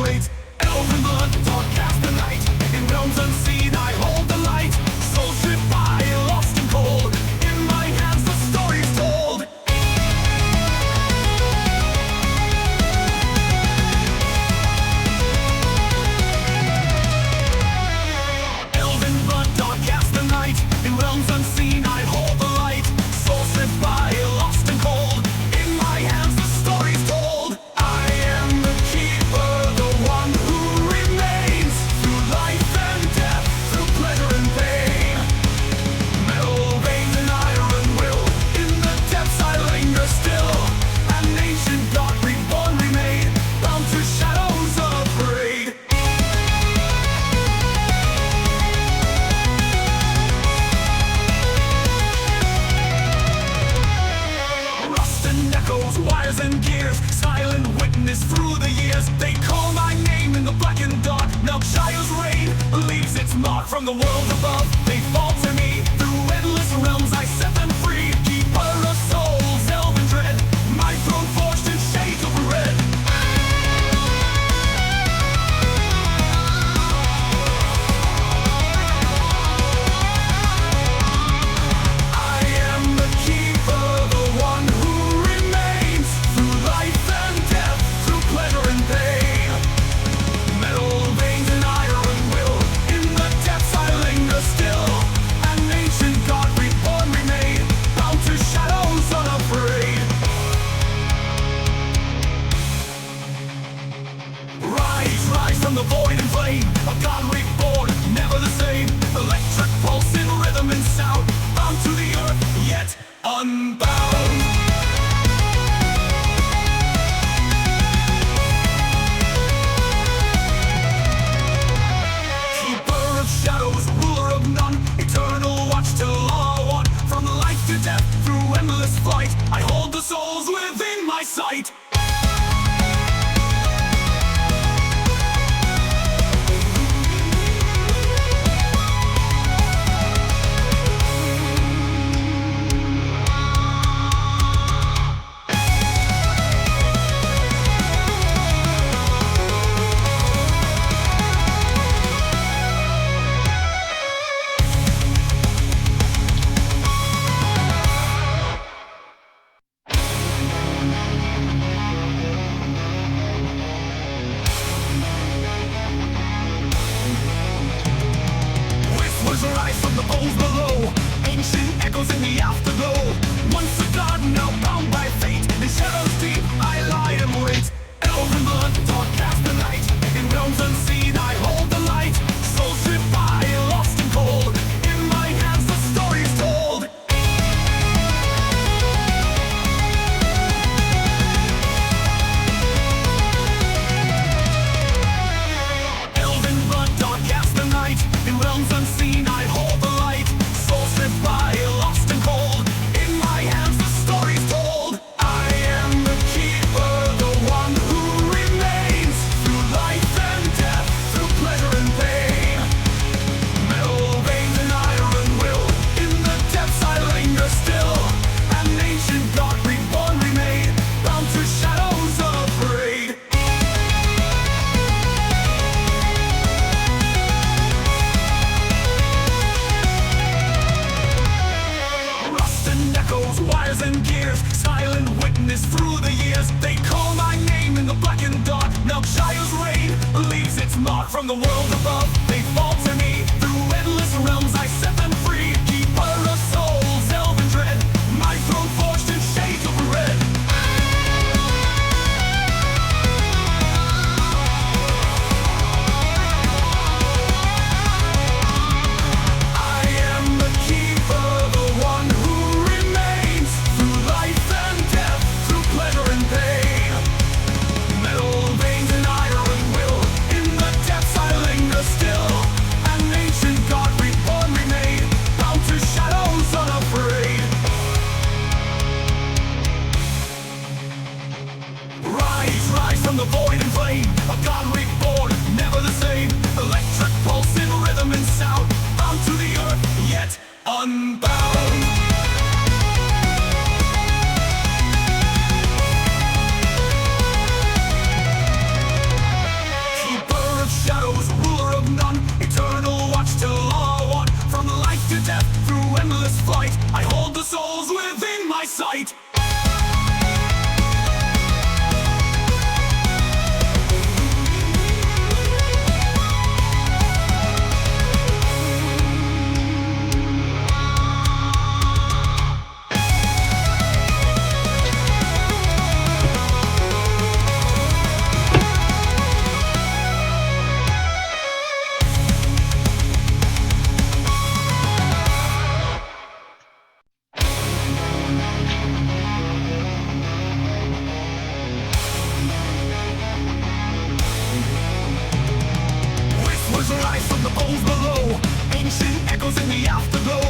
waits. Elven blood, dark cast the night. In realms unseen I hold the light. Soul stripped by, lost and cold. In my hands the story's told. Elven blood, dark cast the night. In realms unseen I hold the light. Soul stripped by, lost and cold. In my hands the story's told. I am the keeper, the one who remains. Through life and death, through pleasure and pain. Metal veins and iron will. In the depths I linger still. An ancient god reborn remain. Bound to shadows unafraid. Rust and echoes, wires and gears. Silent witness through the years. They call my name in the black and dark. Melchiah's reign leaves its mark from the world above. They fall to me through endless realms. I set them free. Keeper of souls, elven dread. My throne forged in shades of red. I am the keeper, the one who remains. Through life and death, through pleasure and pain. Metal veins and iron will. In the depths I linger still. An ancient god reborn remain. Bound to shadows unafraid. Rise, rise from the void and flame. A god reborn, never the same. Electric pulse in rhythm and sound. Bound to the earth, yet unbound. Keeper of shadows, ruler of none. Eternal watch till all are one. From life to death, through endless flight, I hold the souls within my sight. Whispers rise from the bones below. Ancient echoes in the afterglow. Once a god, now bound by fate. In shadows deep, I lie and wait. Elven blood, dark cast the night. In realms unseen, I hold the light. Soul stripped by, lost and cold. In my hands, the story's told. Elven blood, dark cast the night. In realms unseen, I hold the light. Soul stripped by, lost and cold. In my hands, the story's told. I am the keeper, the one who remains. Through life and death, through pleasure and pain. Metal veins and iron will. In the depths I linger still. An ancient god reborn remain. Bound to shadows unafraid. Rust and echoes, wires and gears. Silent witness through the years. They call my name in the black and dark. Melchiah's reign leaves its mark from the world above. They fall to me through endless realms. I set them free. Keeper of souls, elven dread. My throne forged in shades of red. I am the keeper, the one who remains. Through life and death, through pleasure and pain. Metal veins and iron will. In the depths I linger holes below. Ancient echoes in the afterglow.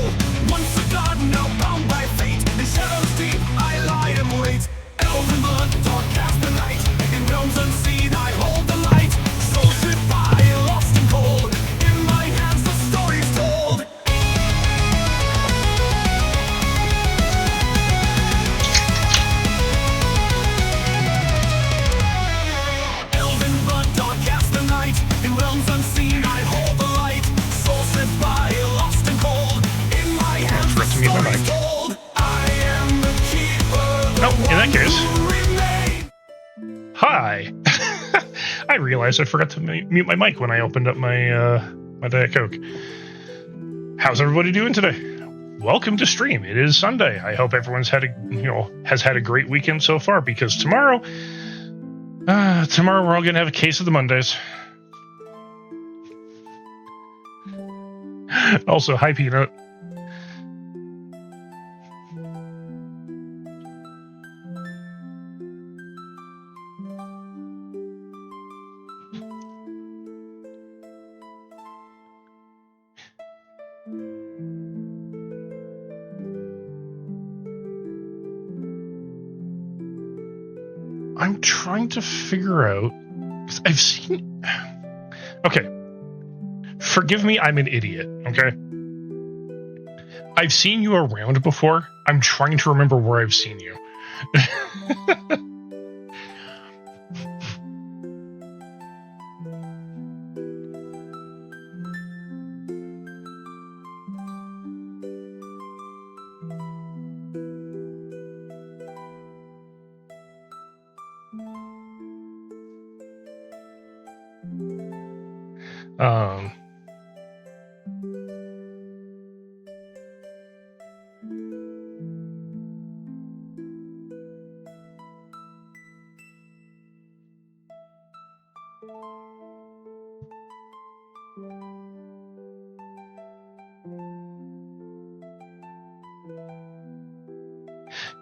Once a god, now bound by fate. In shadows deep, I lie and wait. Elven blood, dark cast the night. In realms unseen, I hold the light. Soul ship by, lost and cold. In my hands, the story's told. Elven blood, dark cast the night. In realms unseen, I hold the light. Soul ship by, lost and cold. In my hands, the story's told. I am the keeper. Oh, in that case. Hi. I realized I forgot to mute my mic when I opened up my my Diet Coke. How's everybody doing today? Welcome to stream. It is Sunday. I hope everyone's had a great weekend so far, because tomorrow we're all gonna have a case of the Mondays. Also, hi Peanut. I'm trying to figure out, because I've seen... Okay. Forgive me, I'm an idiot, okay? I've seen you around before. I'm trying to remember where I've seen you.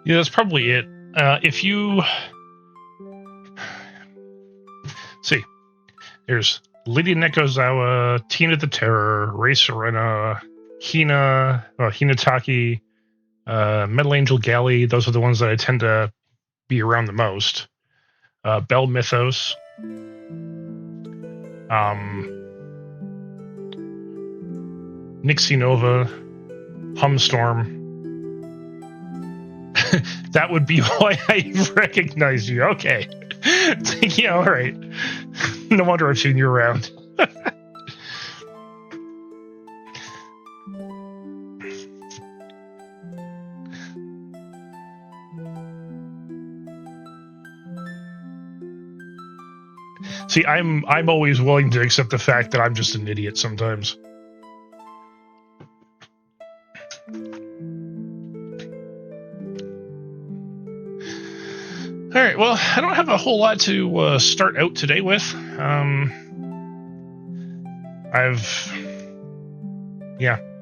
Yeah, that's probably it. If you... see, there's Lydia Nekozawa, Tina the Terror, Rei Serena, Hinataki, Metal Angel Galley. Those are the ones that I tend to be around the most. Bell Mythos. Nixie Nova. Humstorm. That would be why I recognize you. Okay. Yeah, alright. No wonder I've seen you around. See, I'm always willing to accept the fact that I'm just an idiot sometimes. All right, well, I don't have a whole lot to start out today with.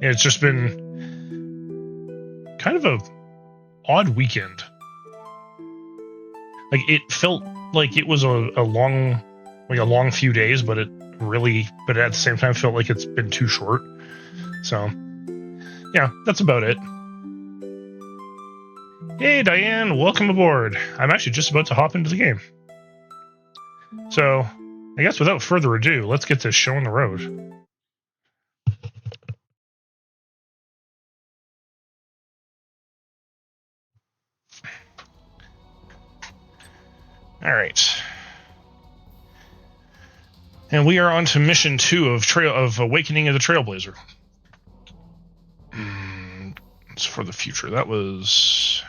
It's just been kind of a odd weekend. Like, it felt like it was a long few days, but at the same time felt like it's been too short. So, yeah, that's about it. Hey, Diane, welcome aboard. I'm actually just about to hop into the game. So, I guess without further ado, let's get this show on the road. All right. And we are on to mission 2 of Awakening of the Trailblazer. It's for the future. That was...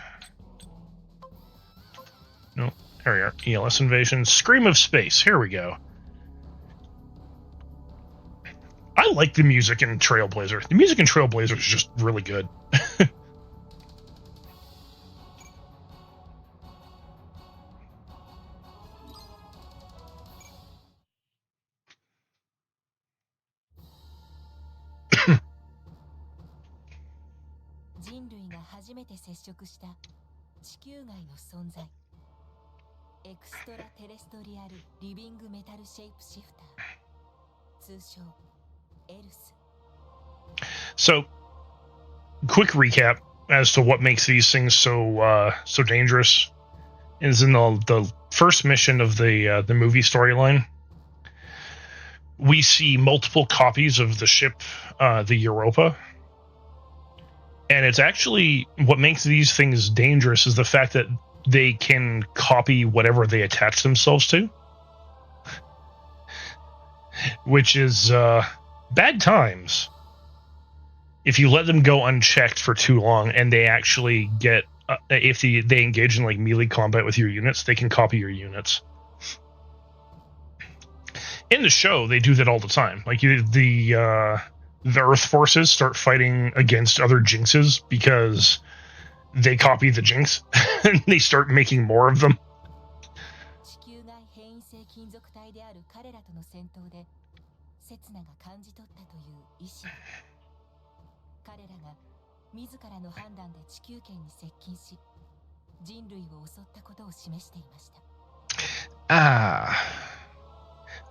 No, there we are. ELS Invasion. Scream of Space. Here we go. I like the music in Trailblazer. The music in Trailblazer is just really good. So, quick recap as to what makes these things so dangerous is in the first mission of the movie storyline. We see multiple copies of the ship, the Europa. And it's actually what makes these things dangerous is the fact that they can copy whatever they attach themselves to. Which is bad times. If you let them go unchecked for too long and they actually get, if they engage in like melee combat with your units, they can copy your units. In the show, they do that all the time. Like the Earth forces start fighting against other Jinxes because they copy the Jinx and they start making more of them.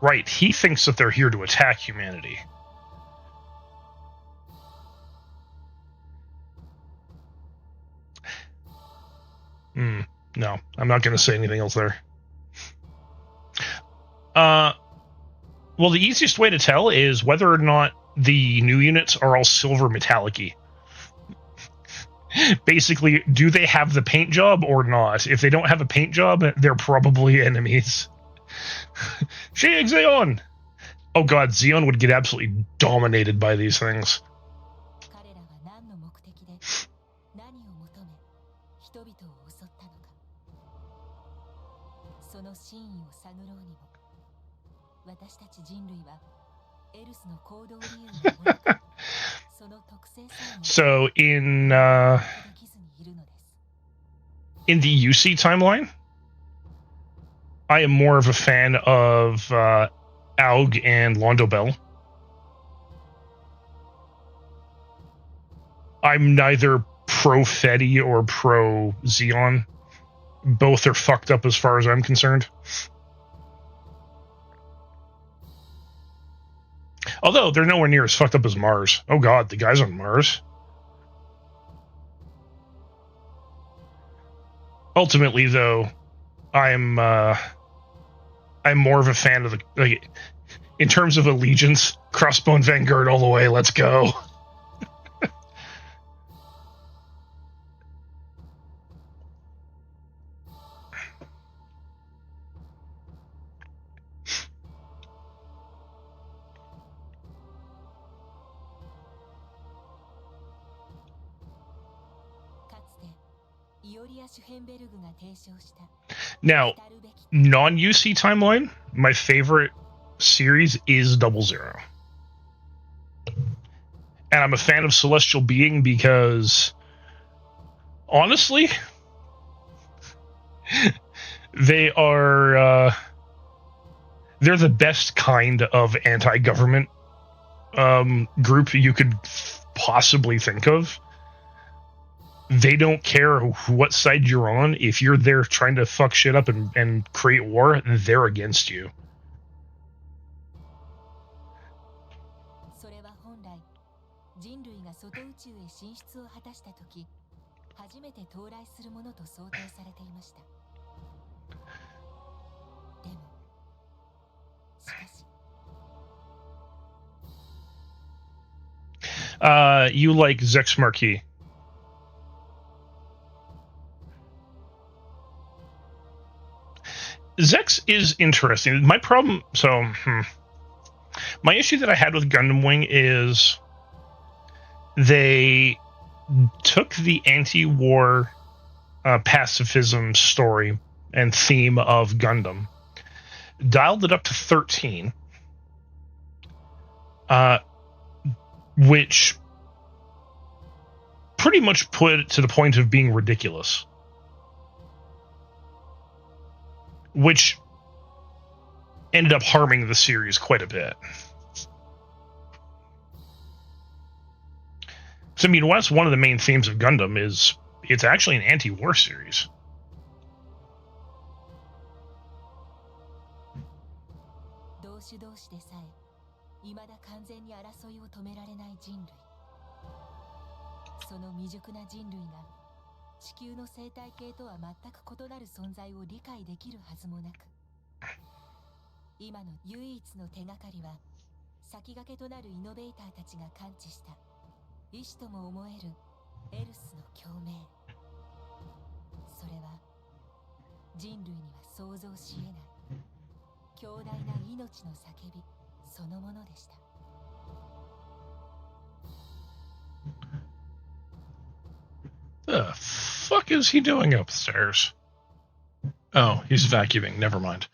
Right, he thinks that they're here to attack humanity. No, I'm not going to say anything else there. Well, the easiest way to tell is whether or not the new units are all silver metallic-y. Basically, do they have the paint job or not? If they don't have a paint job, they're probably enemies. Shig Zeon! Oh god, Zeon would get absolutely dominated by these things. So in the UC timeline, I am more of a fan of Aug and Londo Bell. I'm neither pro Fetty or pro Zeon. Both are fucked up as far as I'm concerned. Although they're nowhere near as fucked up as Mars. Oh god, the guys on Mars. Ultimately, though, I'm more of a fan of the, like, in terms of allegiance, Crossbone Vanguard all the way. Let's go. Now, non-UC timeline, my favorite series is 00. And I'm a fan of Celestial Being because, honestly, they are they're the best kind of anti-government group you could possibly think of. They don't care what side you're on. If you're there trying to fuck shit up and create war, they're against you. You like Zex Marquis. Zex is interesting. My problem, my issue that I had with Gundam Wing is they took the anti-war pacifism story and theme of Gundam, dialed it up to 13, which pretty much put it to the point of being ridiculous. Which ended up harming the series quite a bit. So, I mean, that's one of the main themes of Gundam is it's actually an anti-war series. 未だ完全に争いを止められない人類。その未熟な人類が地球の生態系とは全く異なる存在を理解できるはずもなく、今の唯一の手がかりは先駆けとなるイノベーターたちが感知した意志とも思えるエルスの共鳴。それは人類には想像し得ない強大な命の叫びそのものでした。The fuck is he doing upstairs? Oh, he's vacuuming. Never mind.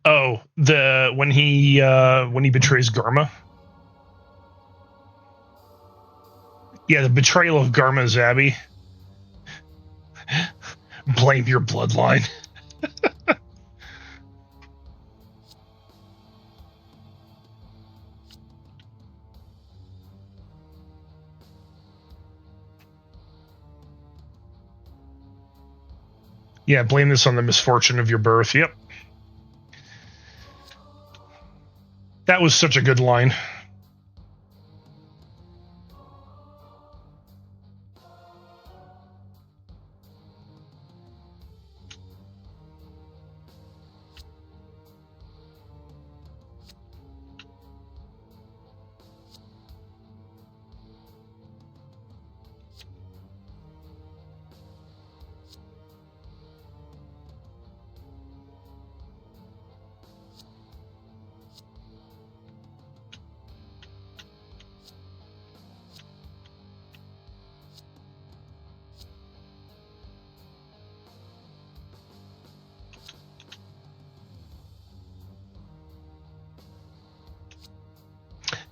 Oh, when he betrays Garma. Yeah, the betrayal of Garma's Abbey. Blame your bloodline. Yeah, blame this on the misfortune of your birth. Yep. That was such a good line.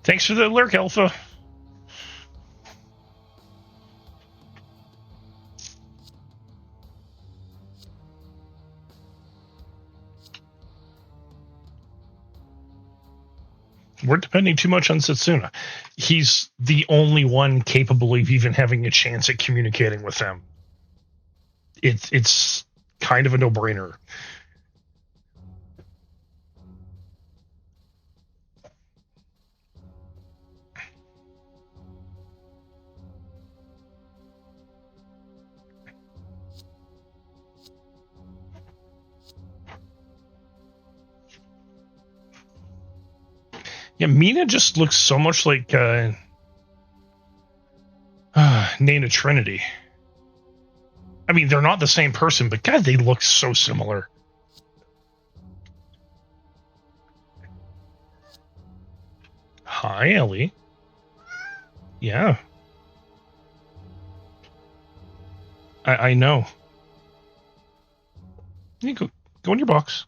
Thanks for the lurk, Alpha. We're depending too much on Setsuna. He's the only one capable of even having a chance at communicating with them. It's kind of a no-brainer. Yeah, Mina just looks so much like Nana Trinity. I mean, they're not the same person, but God, they look so similar. Hi, Ellie. Yeah. I know. You go in your box.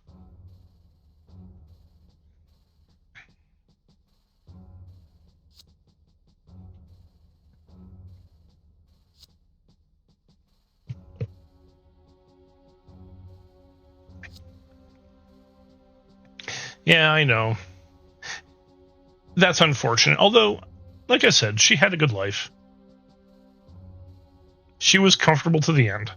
Yeah, I know. That's unfortunate. Although, like I said, she had a good life. She was comfortable to the end.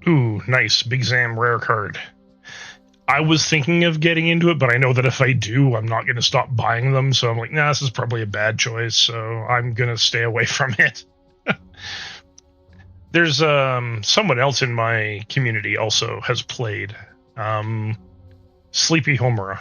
Ooh, nice. Big Zam rare card. I was thinking of getting into it, but I know that if I do, I'm not going to stop buying them. So I'm like, nah, this is probably a bad choice. So I'm going to stay away from it. There's someone else in my community also has played Sleepy Homura.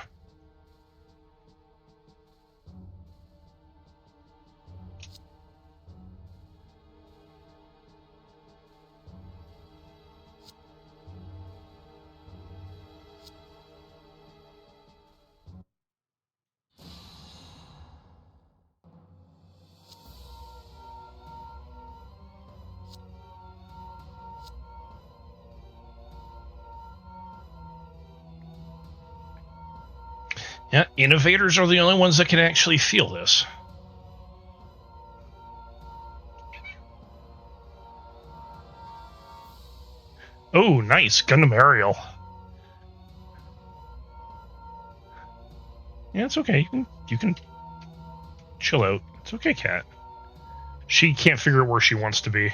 Yeah, innovators are the only ones that can actually feel this. Oh, nice. Gundam Aerial. Yeah, it's okay. You can chill out. It's okay, Cat. She can't figure out where she wants to be.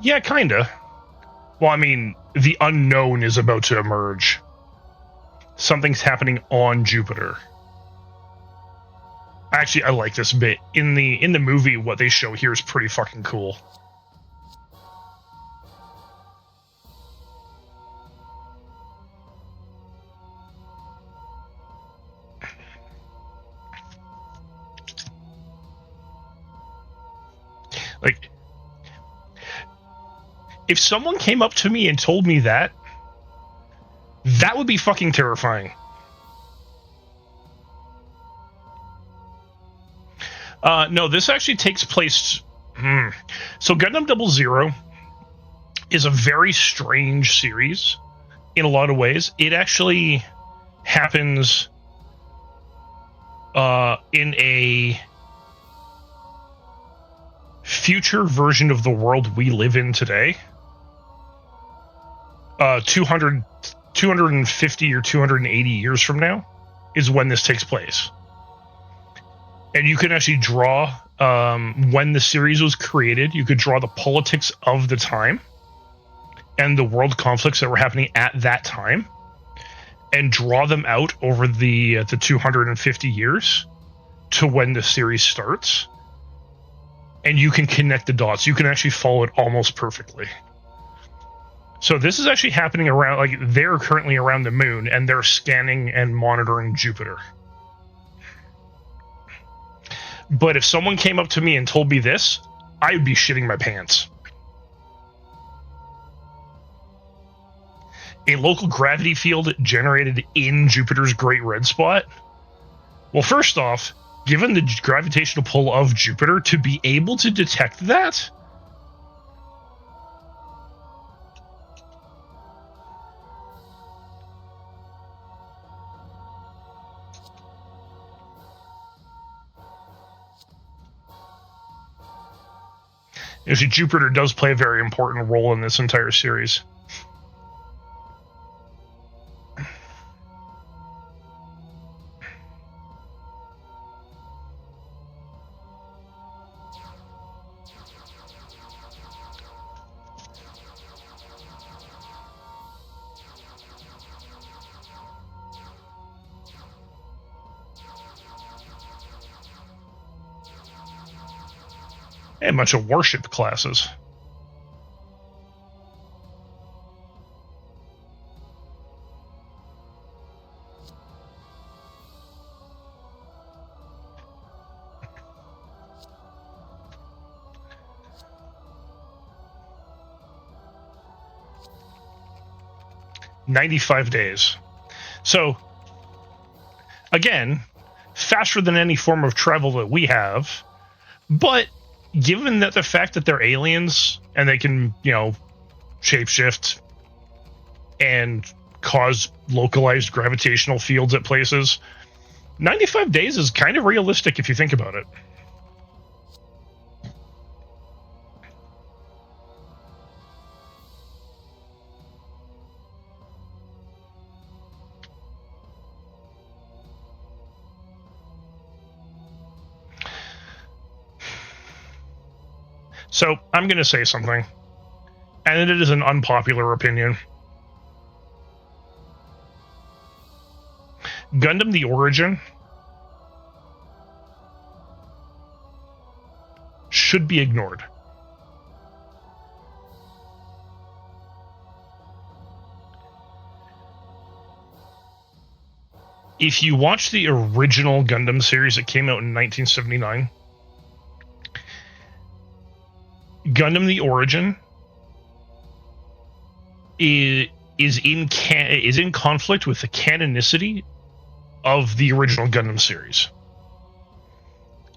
Yeah, kinda. Well, I mean, the unknown is about to emerge. Something's happening on Jupiter. Actually, I like this bit. In the movie, what they show here is pretty fucking cool. Like, if someone came up to me and told me that would be fucking terrifying. No, this actually takes place... So Gundam 00 is a very strange series in a lot of ways. It actually happens in a future version of the world we live in today. 250 or 280 years from now is when this takes place. And you can actually draw, when the series was created, you could draw the politics of the time and the world conflicts that were happening at that time and draw them out over the 250 years to when the series starts. And you can connect the dots. You can actually follow it almost perfectly. So this is actually happening around, like, they're currently around the moon and they're scanning and monitoring Jupiter. But if someone came up to me and told me this, I would be shitting my pants. A local gravity field generated in Jupiter's Great Red Spot? Well, first off, given the gravitational pull of Jupiter, to be able to detect that... You see, Jupiter does play a very important role in this entire series. A bunch of warship classes. "95 days. So, again, faster than any form of travel that we have, but given that the fact that they're aliens and they can, shapeshift and cause localized gravitational fields at places, 95 days is kind of realistic if you think about it. So, I'm going to say something, and it is an unpopular opinion. Gundam the Origin should be ignored. If you watch the original Gundam series that came out in 1979, Gundam the Origin is in conflict with the canonicity of the original Gundam series.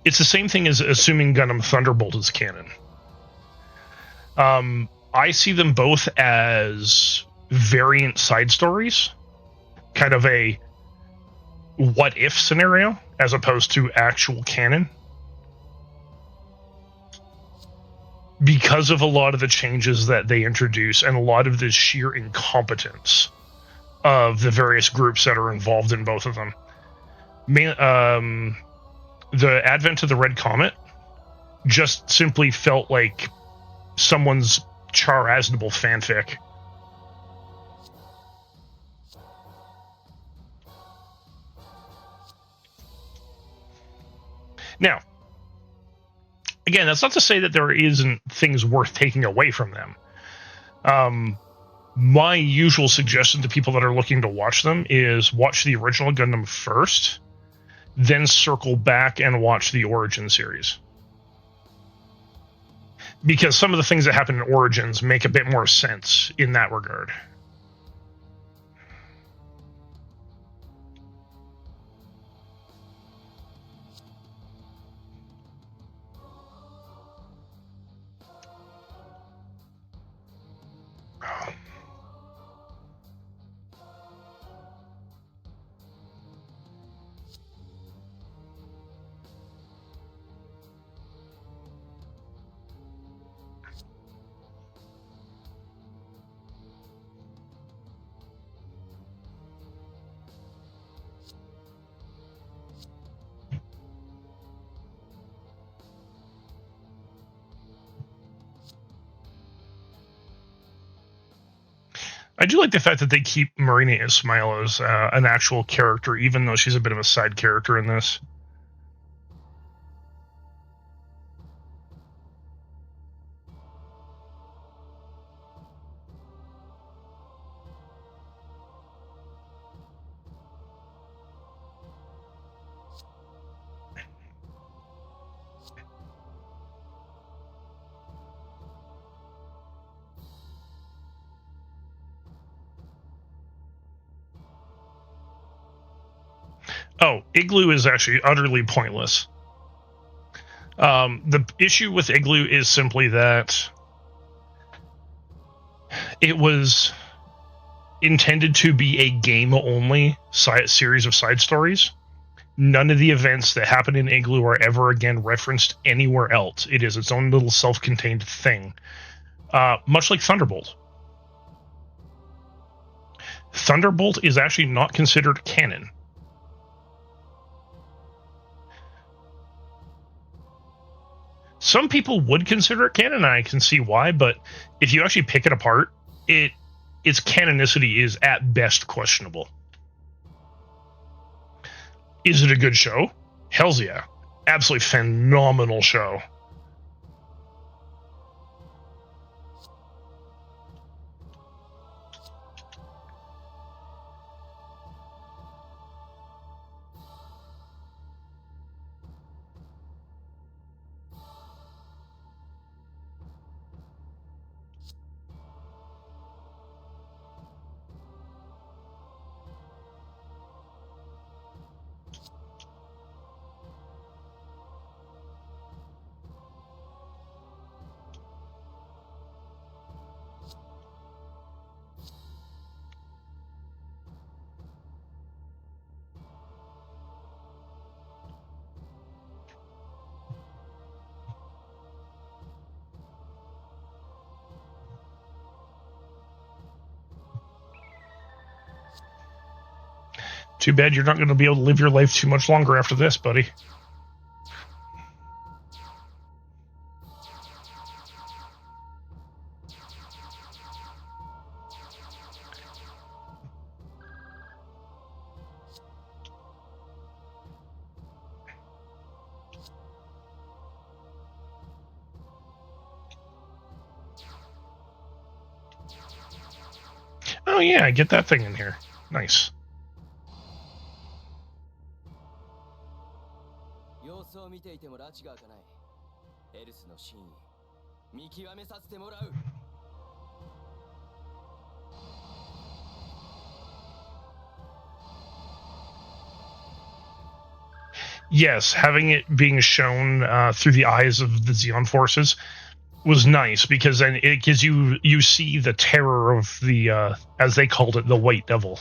It's the same thing as assuming Gundam Thunderbolt is canon. I see them both as variant side stories, kind of a what if scenario, as opposed to actual canon. Because of a lot of the changes that they introduce and a lot of the sheer incompetence of the various groups that are involved in both of them. The advent of the Red Comet just simply felt like someone's Char Aznable fanfic. Now, again, that's not to say that there isn't things worth taking away from them. My usual suggestion to people that are looking to watch them is watch the original Gundam first, then circle back and watch the Origin series. Because some of the things that happen in Origins make a bit more sense in that regard. I do like the fact that they keep Marina Ismail as an actual character, even though she's a bit of a side character in this. Oh, Igloo is actually utterly pointless. The issue with Igloo is simply that it was intended to be a game-only series of side stories. None of the events that happen in Igloo are ever again referenced anywhere else. It is its own little self-contained thing. Much like Thunderbolt. Thunderbolt is actually not considered canon. Some people would consider it canon, and I can see why, but if you actually pick it apart, its canonicity is at best questionable. Is it a good show? Hells yeah. Absolutely phenomenal show. Too bad you're not going to be able to live your life too much longer after this, buddy. Oh yeah, get that thing in here. Nice. 様子を見ていても拉致が開かない。エルスの真意、見極めさせてもらう。Yes, having it being shown through the eyes of the Xeon forces was nice because then it gives you see the terror of the as they called it, the White Devil.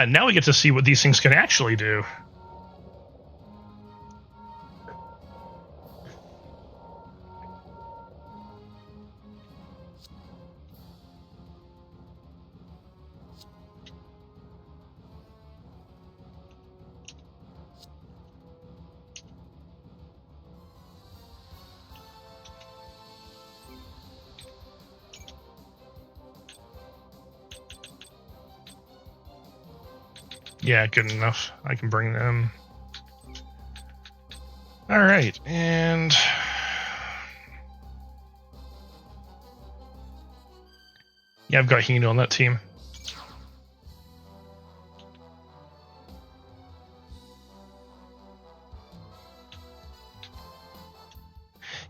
Now we get to see what these things can actually do. Yeah, good enough. I can bring them. All right, and yeah, I've got Hino on that team.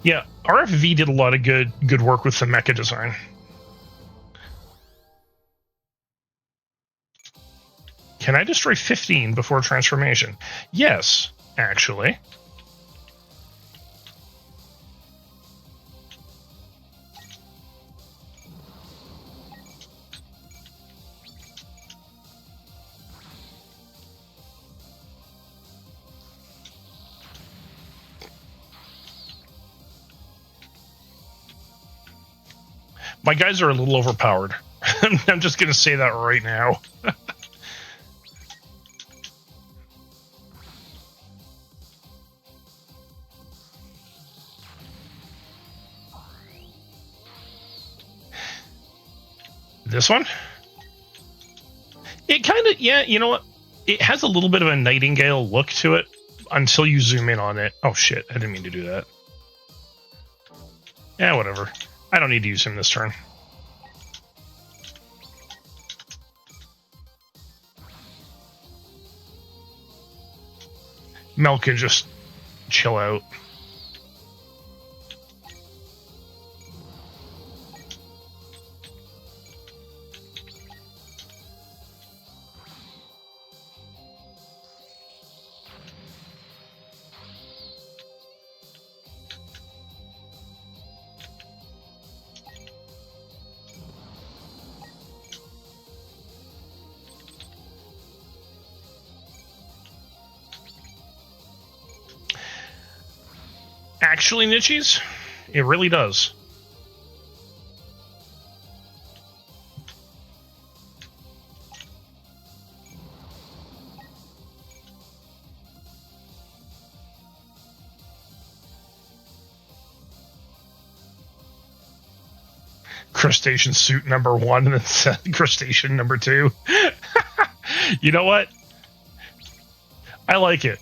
Yeah, RFV did a lot of good work with the mecha design. Can I destroy 15 before transformation? Yes, actually. My guys are a little overpowered. I'm just going to say that right now. This one? It kind of, yeah, you know what? It has a little bit of a Nightingale look to it until you zoom in on it. Oh shit, I didn't mean to do that. Yeah, whatever. I don't need to use him this turn. Mel can just chill out. Actually, Nichies, it really does. Crustacean suit number 1 and then crustacean number 2. You know what? I like it.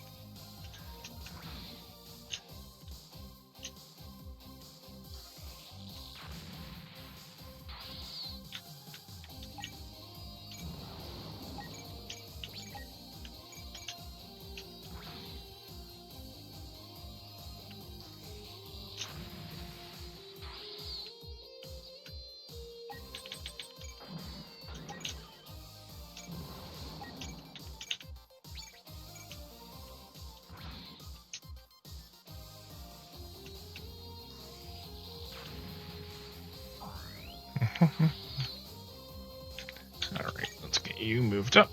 Alright, let's get you moved up.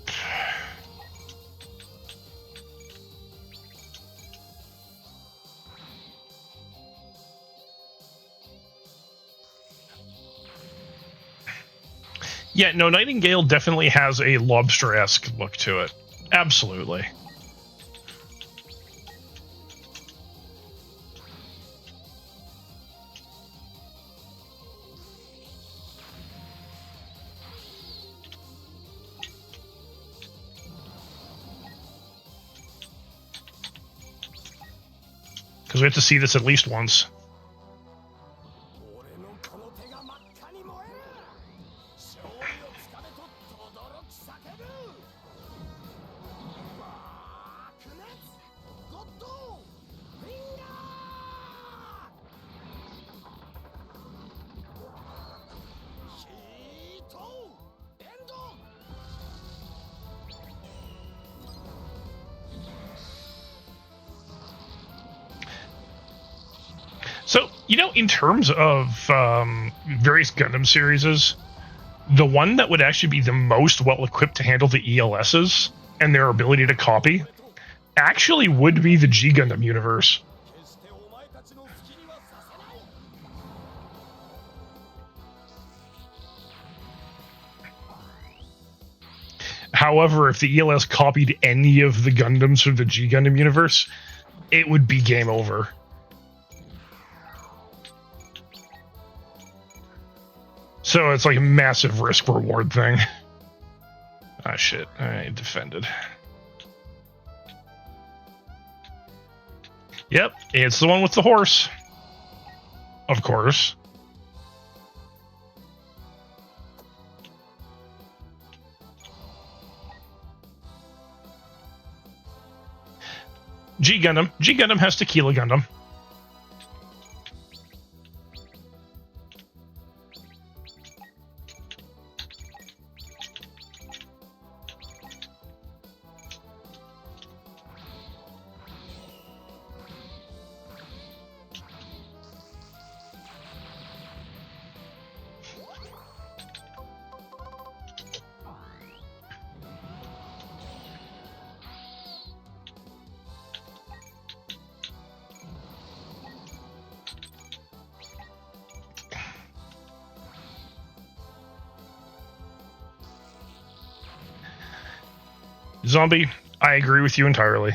Yeah, no, Nightingale definitely has a lobster-esque look to it. Absolutely. Because we have to see this at least once. So, you know, in terms of various Gundam series, the one that would actually be the most well-equipped to handle the ELSs and their ability to copy actually would be the G Gundam universe. However, if the ELS copied any of the Gundams from the G Gundam universe, it would be game over. So it's like a massive risk-reward thing. Ah, shit. I defended. Yep, it's the one with the horse. Of course. G Gundam. G Gundam has Tequila Gundam. Zombie, I agree with you entirely.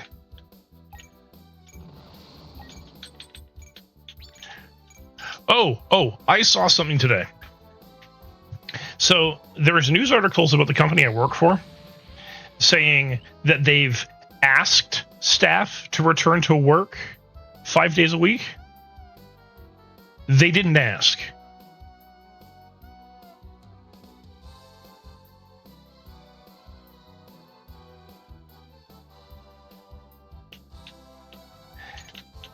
Oh, I saw something today. So there's news articles about the company I work for saying that they've asked staff to return to work 5 days a week. They didn't ask.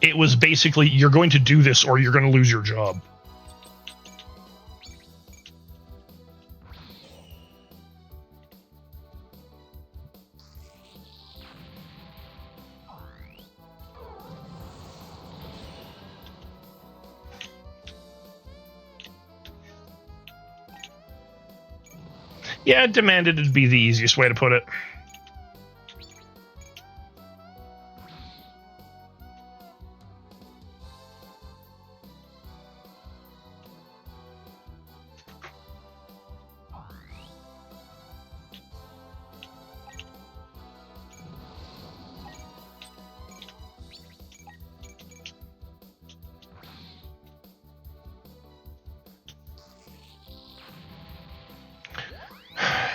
It was basically, you're going to do this or you're going to lose your job. Yeah, demanded would be the easiest way to put it.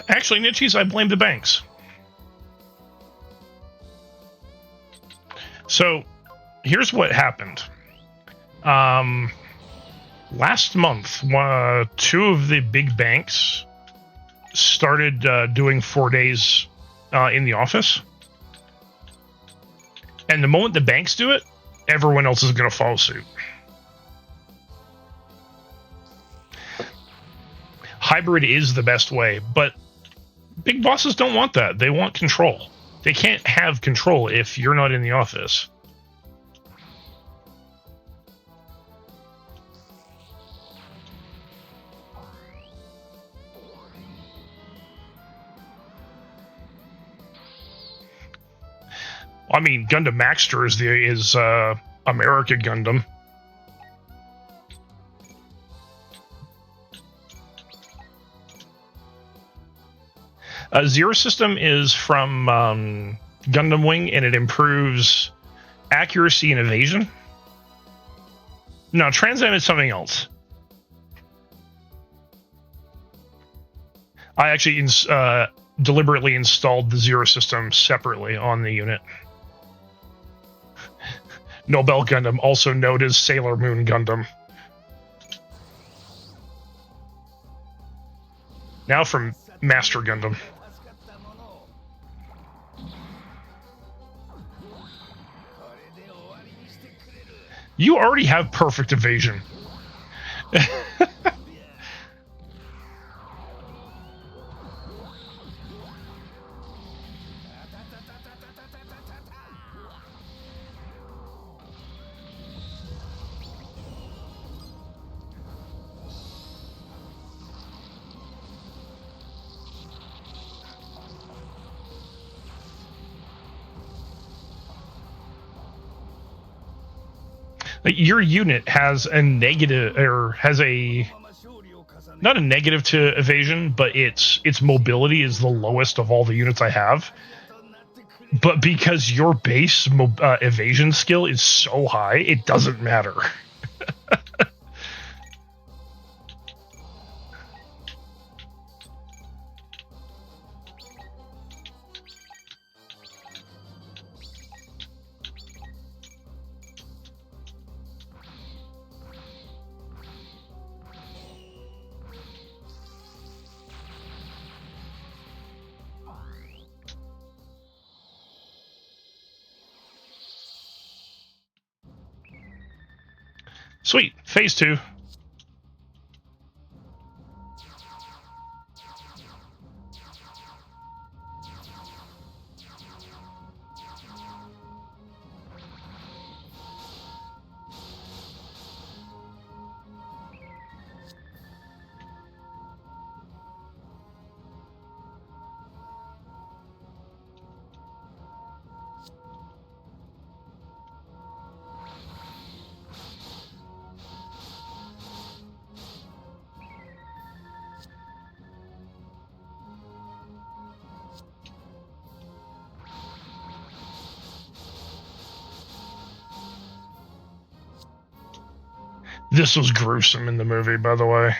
Actually, Nichis, I blame the banks. So, here's what happened. Last month, 2 of the big banks started doing 4 days in the office. And the moment the banks do it, everyone else is going to follow suit. Hybrid is the best way, but big bosses don't want that. They want control. They can't have control if you're not in the office. I mean, Gundam Maxter is America Gundam. Zero System is from Gundam Wing, and it improves accuracy and evasion. No, Trans Am is something else. I actually deliberately installed the Zero System separately on the unit. Nobel Gundam, also known as Sailor Moon Gundam. Now from Master Gundam. You already have perfect evasion. Like, your unit has a negative, or has a not a negative to evasion, but its mobility is the lowest of all the units I have. But because your base evasion skill is so high, it doesn't matter. Sweet. Phase 2. This was gruesome in the movie, by the way.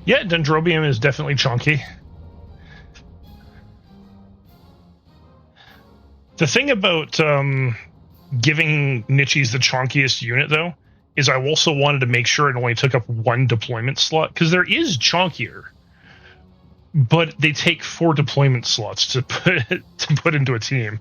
Yeah, Dendrobium is definitely chunky. The thing about giving Nichis the chunkiest unit, though, is I also wanted to make sure it only took up one deployment slot, because there is chunkier, but they take 4 deployment slots to put into a team.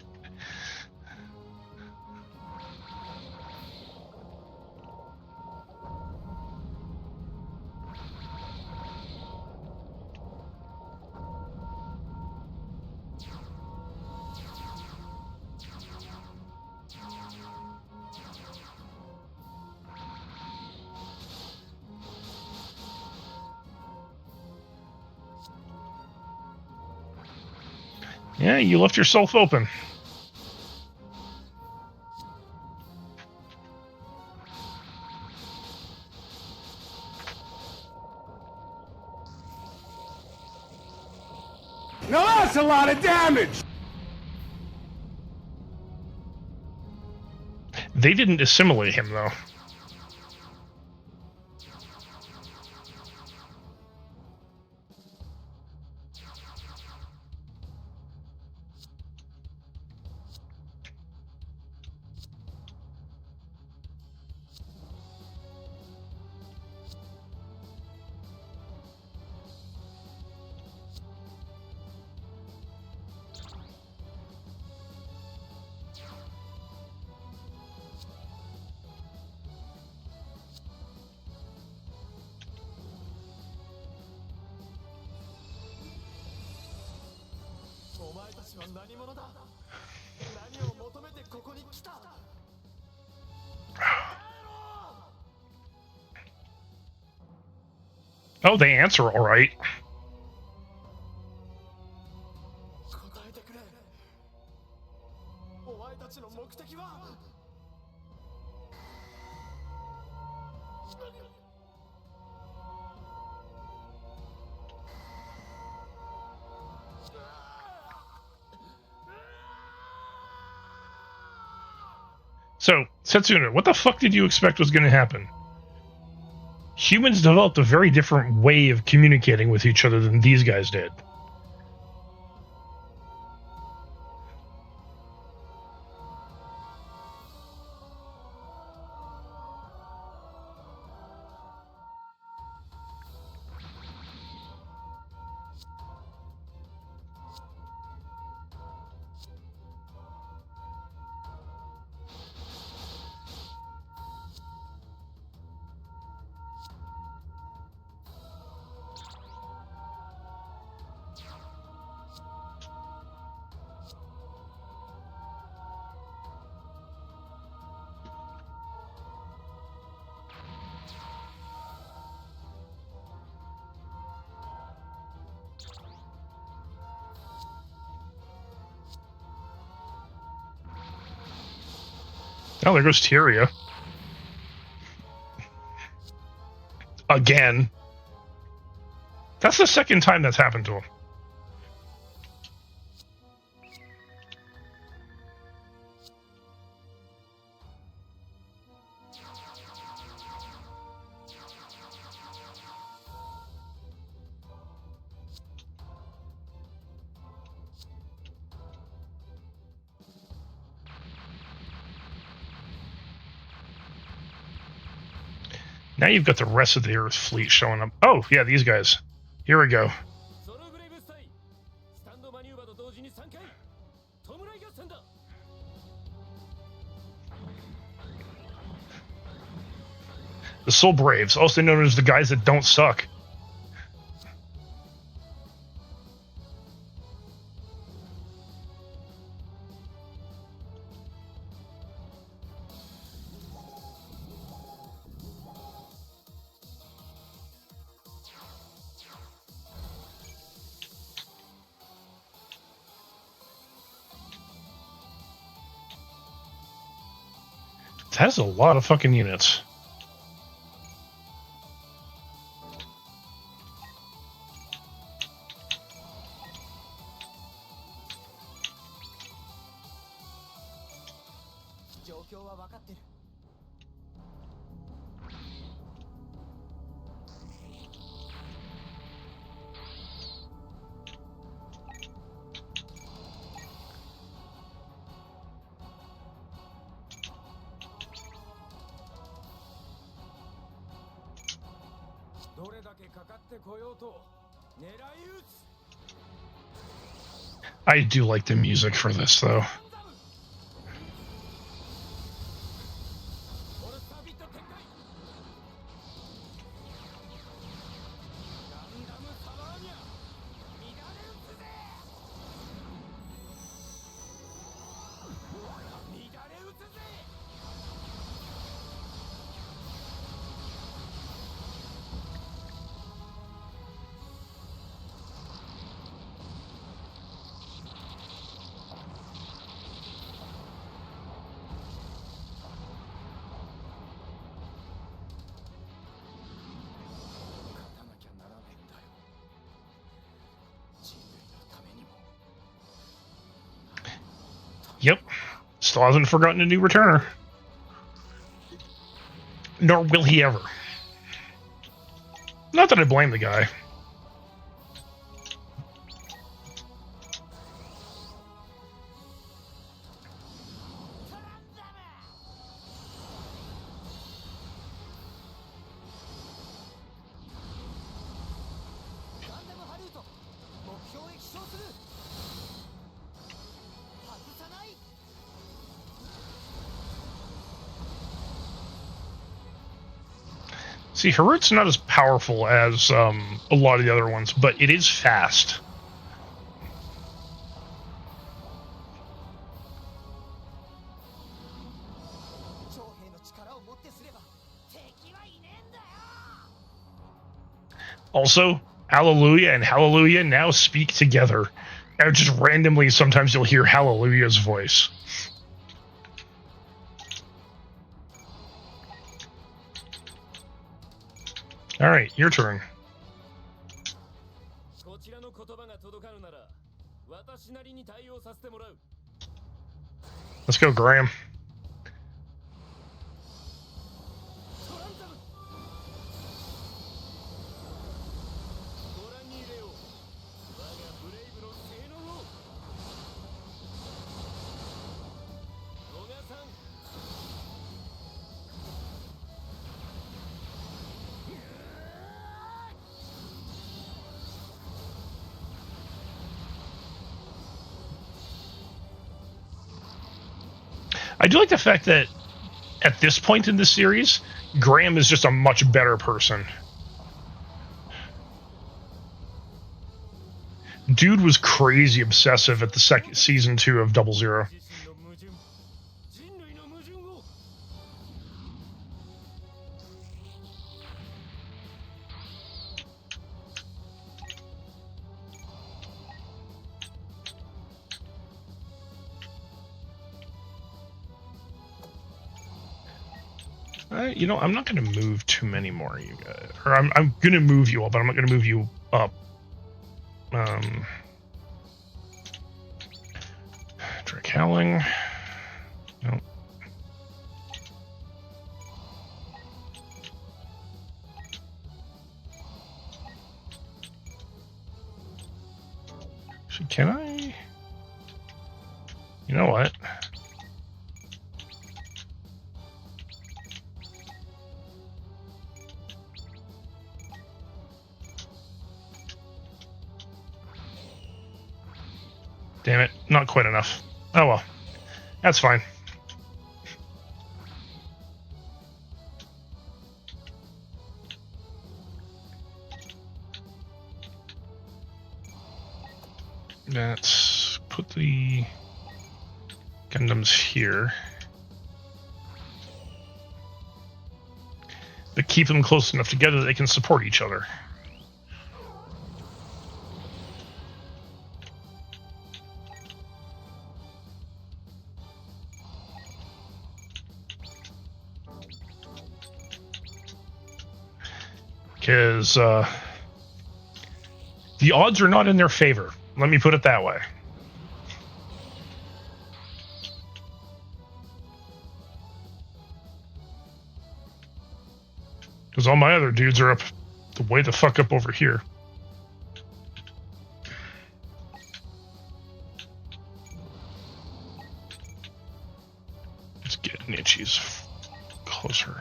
Yeah, you left yourself open. Now that's a lot of damage! They didn't assimilate him, though. Oh, they answer all right. So, Setsuna, what the fuck did you expect was going to happen? Humans developed a very different way of communicating with each other than these guys did. Oh, there goes Tyria. Again. That's the second time that's happened to him. Now you've got the rest of the Earth fleet showing up. Oh, yeah, these guys. Here we go. ソロブレイブス隊スタンドマニューバーと同時に3回弔い合戦だ The Soul Braves, also known as the guys that don't suck. That's a lot of fucking units. I do like the music for this, though. Yep. Still hasn't forgotten a new returner. Nor will he ever. Not that I blame the guy. See, Harut's not as powerful as a lot of the other ones, but it is fast. Also, Hallelujah and Hallelujah now speak together. And just randomly, sometimes you'll hear Hallelujah's voice. All right, your turn. Let's go, Graham. I do like the fact that at this point in the series, Graham is just a much better person. Dude was crazy obsessive at the second season 2 of Double Zero. You know, I'm not going to move too many more, you guys. Or I'm going to move you all, but I'm not going to move you up. Drake Howling. Nope. Actually, can I? You know what? Damn it, not quite enough. Oh well, that's fine. Let's put the Gundams here. But keep them close enough together that they can support each other. Because the odds are not in their favor. Let me put it that way. Because all my other dudes are up the way the fuck up over here. Let's get Nichi's closer.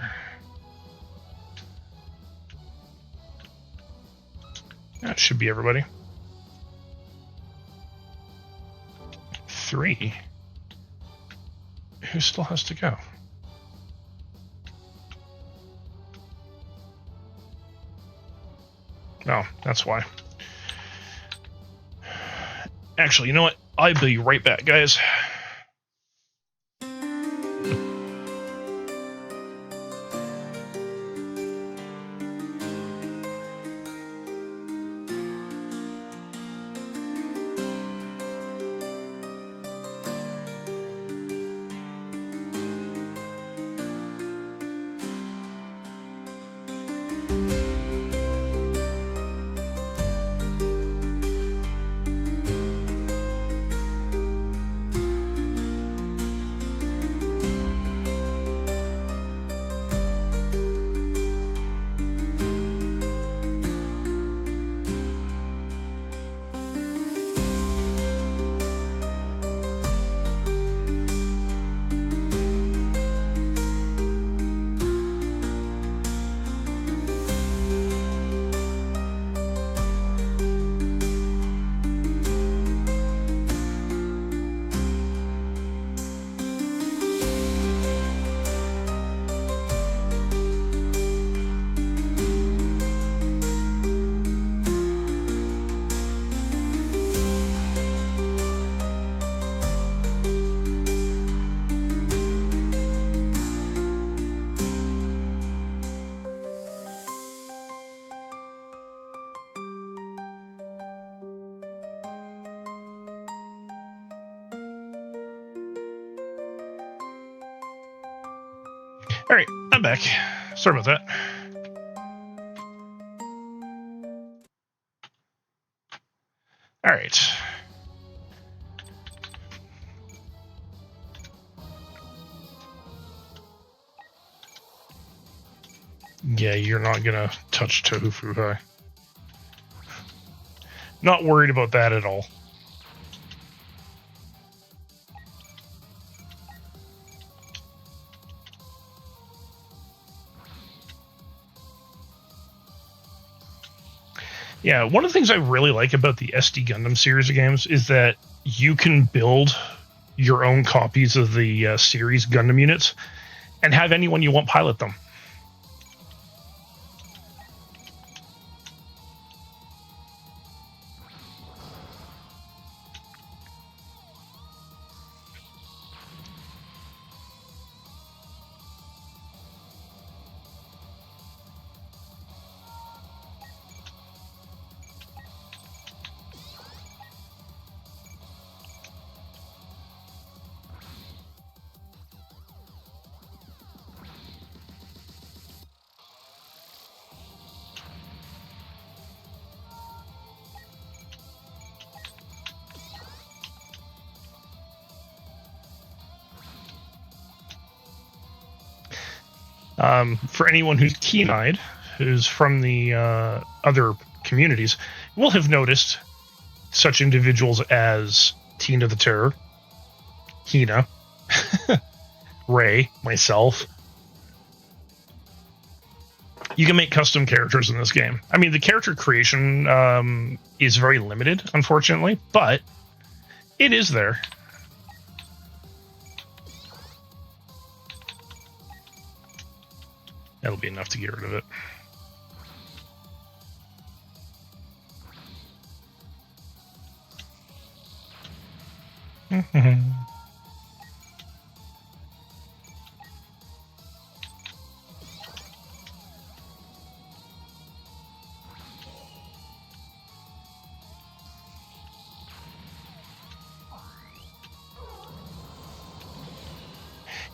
That should be everybody. 3. Who still has to go? Oh, that's why. Actually, you know what? I'll be right back, guys. All right, I'm back. Sorry about that. All right. Yeah, you're not gonna touch Tofu High. Not worried about that at all. Yeah, one of the things I really like about the SD Gundam series of games is that you can build your own copies of the series Gundam units and have anyone you want pilot them. For anyone who's keen-eyed, who's from the other communities, will have noticed such individuals as Tina the Terror, Hina, Ray, myself. You can make custom characters in this game. I mean, the character creation is very limited, unfortunately, but it is there. That'll be enough to get rid of it.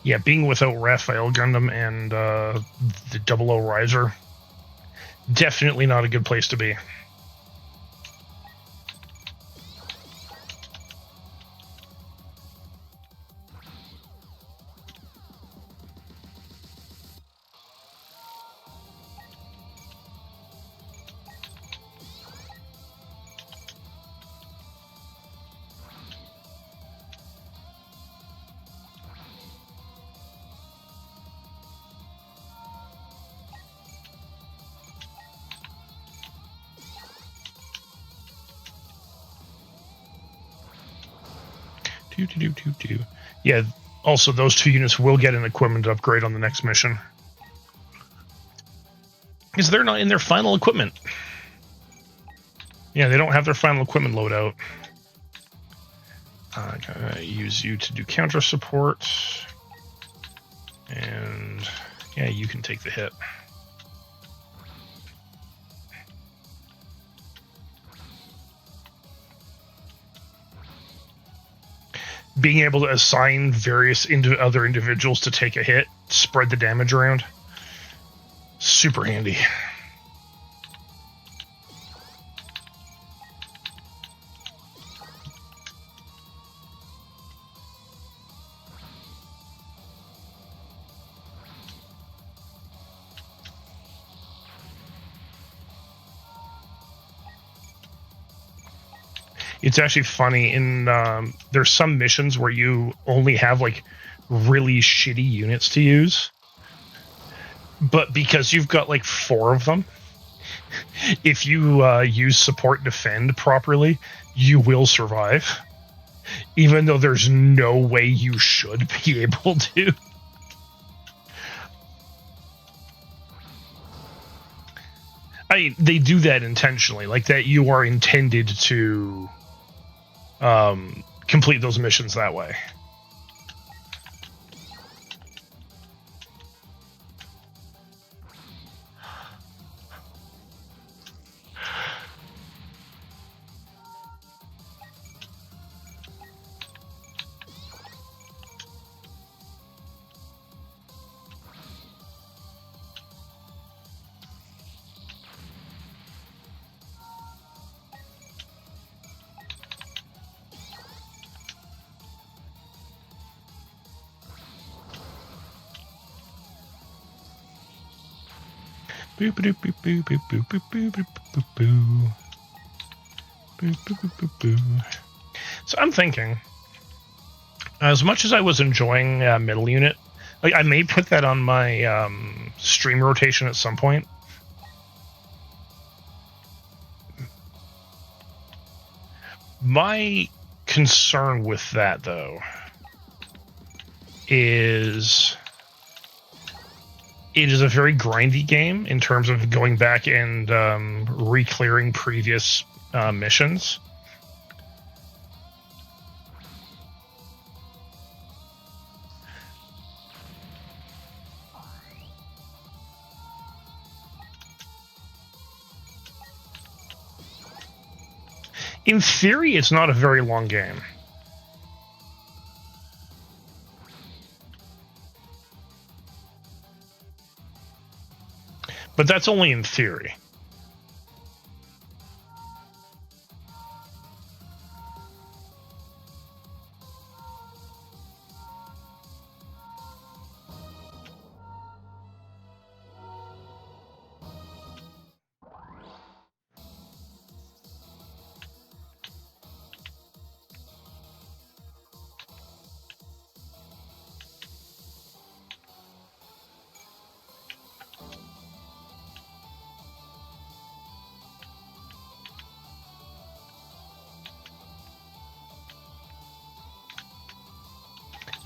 Yeah, being without Raphael Gundam and the 00 Riser, definitely not a good place to be. Yeah, also those 2 units will get an equipment upgrade on the next mission. Because they're not in their final equipment. Yeah, they don't have their final equipment loadout. I'm gonna use you to do counter support. And yeah, you can take the hit. Being able to assign various other individuals to take a hit, spread the damage around, super handy. It's actually funny, in there's some missions where you only have like really shitty units to use, but because you've got like 4 of them, if you use support defend properly, you will survive, even though there's no way you should be able to. I mean, they do that intentionally, like that you are intended to complete those missions that way. So I'm thinking, as much as I was enjoying middle unit, like I may put that on my stream rotation at some point. My concern with that, though, is it is a very grindy game in terms of going back and re-clearing previous missions. In theory, it's not a very long game. But that's only in theory.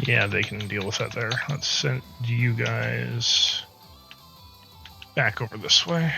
Yeah, they can deal with that there. Let's send you guys back over this way.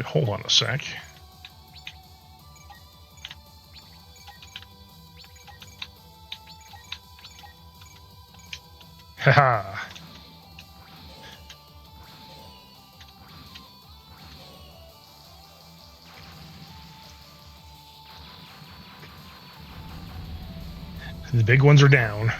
Hold on a sec. Haha. The big ones are down.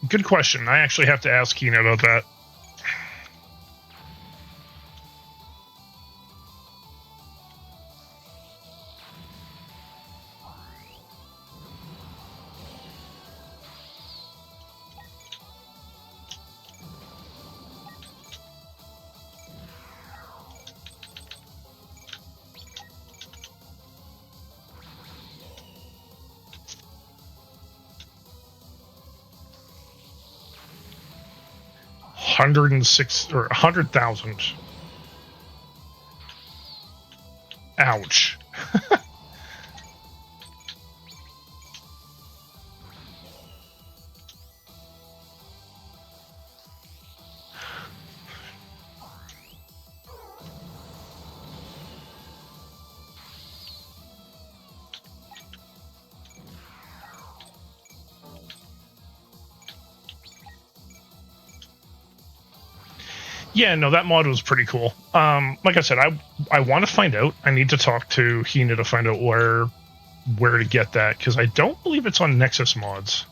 Good question. I actually have to ask Keenan about that. $106 or 100,000. Ouch. Yeah, no, that mod was pretty cool. Like I said, I want to find out. I need to talk to Hina to find out where to get that, because I don't believe it's on Nexus mods.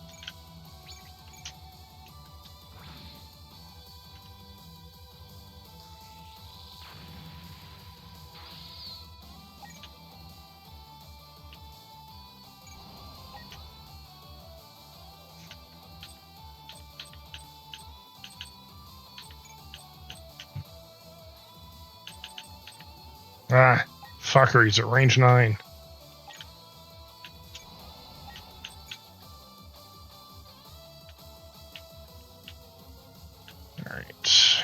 Ah, fucker, he's at range 9. Alright.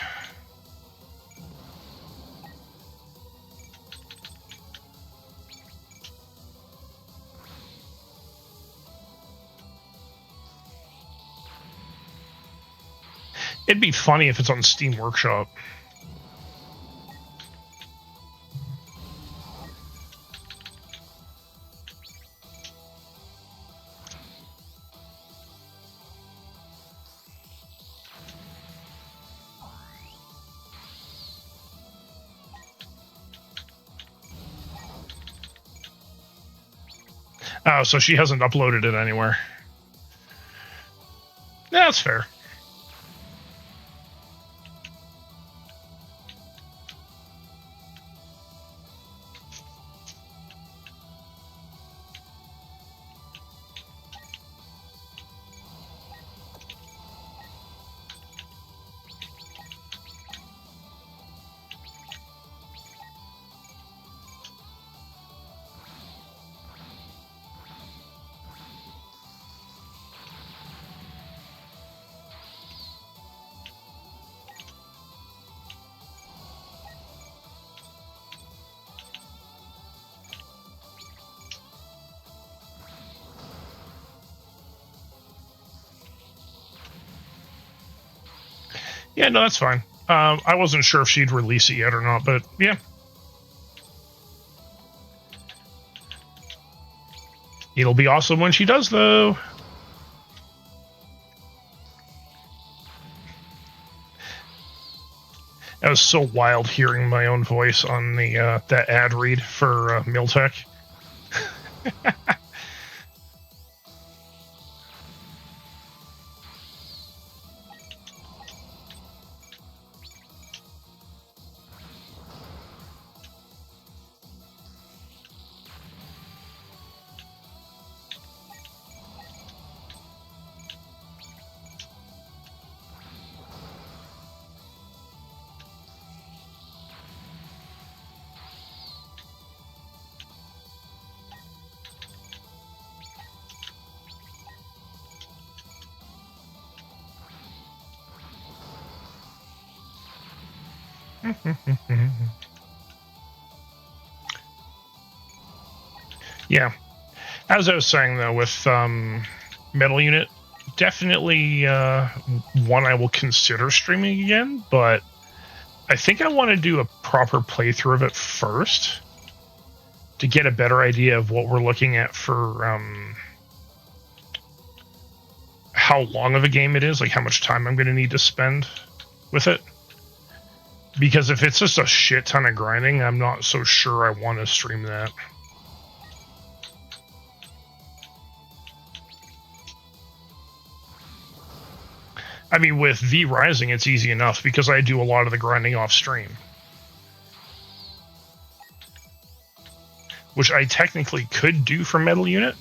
It'd be funny if it's on Steam Workshop. Oh, so she hasn't uploaded it anywhere. Yeah, that's fair. Yeah, no, that's fine. I wasn't sure if she'd release it yet or not, but yeah. It'll be awesome when she does, though. That was so wild hearing my own voice on the that ad read for Miltech. Yeah. As I was saying, though, with Metal Unit, definitely one I will consider streaming again, but I think I want to do a proper playthrough of it first to get a better idea of what we're looking at for how long of a game it is, like how much time I'm going to need to spend with it. Because if it's just a shit ton of grinding, I'm not so sure I want to stream that. I mean, with V Rising, it's easy enough because I do a lot of the grinding off stream. Which I technically could do for Metal Unit.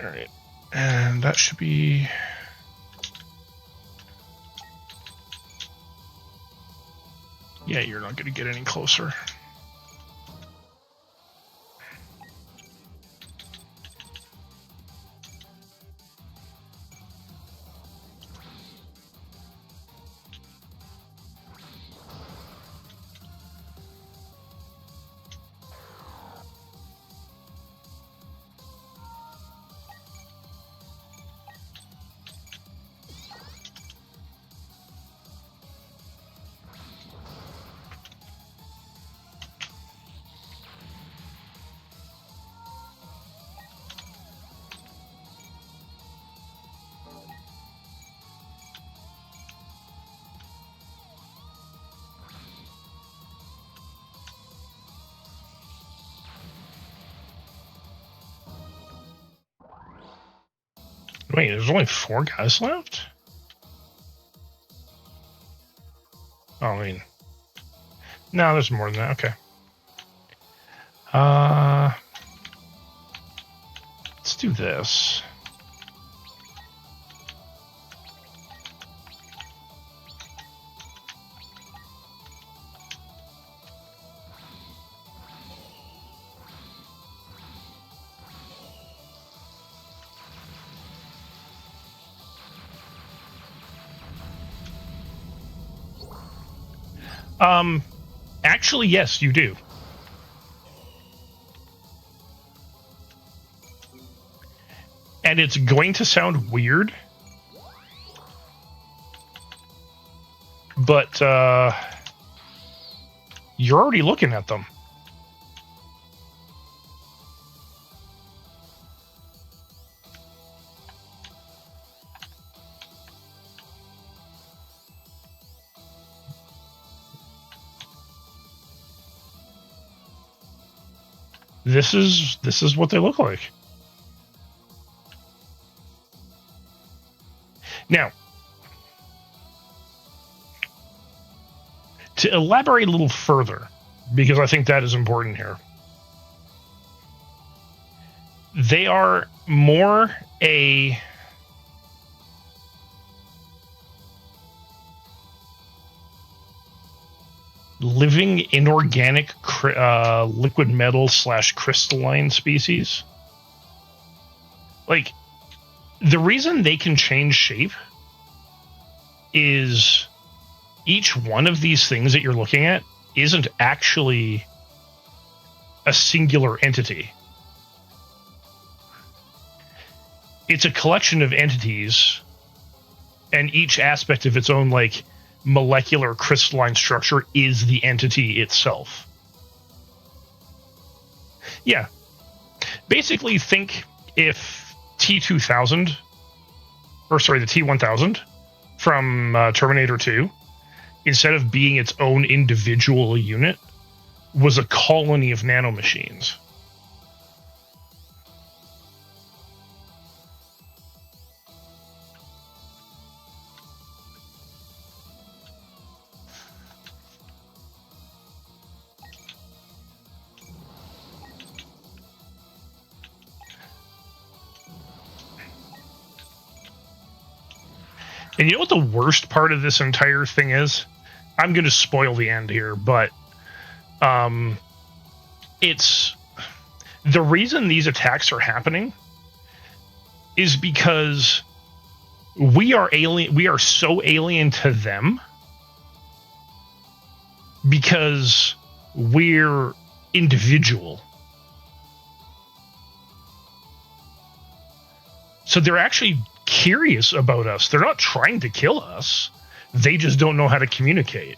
Alright, and that should be... Yeah, you're not going to get any closer. Wait, there's only 4 guys left? Oh, I mean... No, there's more than that. Okay. Let's do this. Actually, yes, you do. And it's going to sound weird, but You're already looking at them. This is what they look like. Now, to elaborate a little further, because I think that is important here, they are more a living inorganic liquid metal / crystalline species. Like, the reason they can change shape is each one of these things that you're looking at isn't actually a singular entity. It's a collection of entities, and each aspect of its own, like, molecular crystalline structure is the entity itself. Yeah. Basically, think if T-2000, or sorry, the T-1000 from Terminator 2, instead of being its own individual unit, was a colony of nanomachines. And you know what the worst part of this entire thing is? I'm going to spoil the end here, but it's the reason these attacks are happening is because we are alien. We are so alien to them because we're individual. So they're actually curious about us. They're not trying to kill us. They just don't know how to communicate.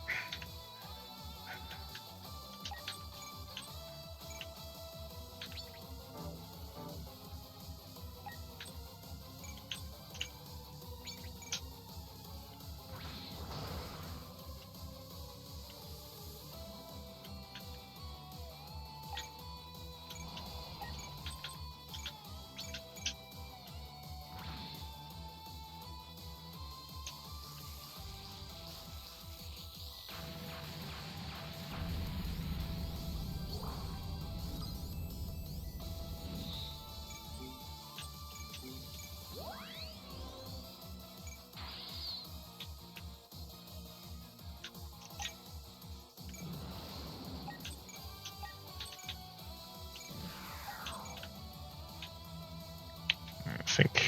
I think,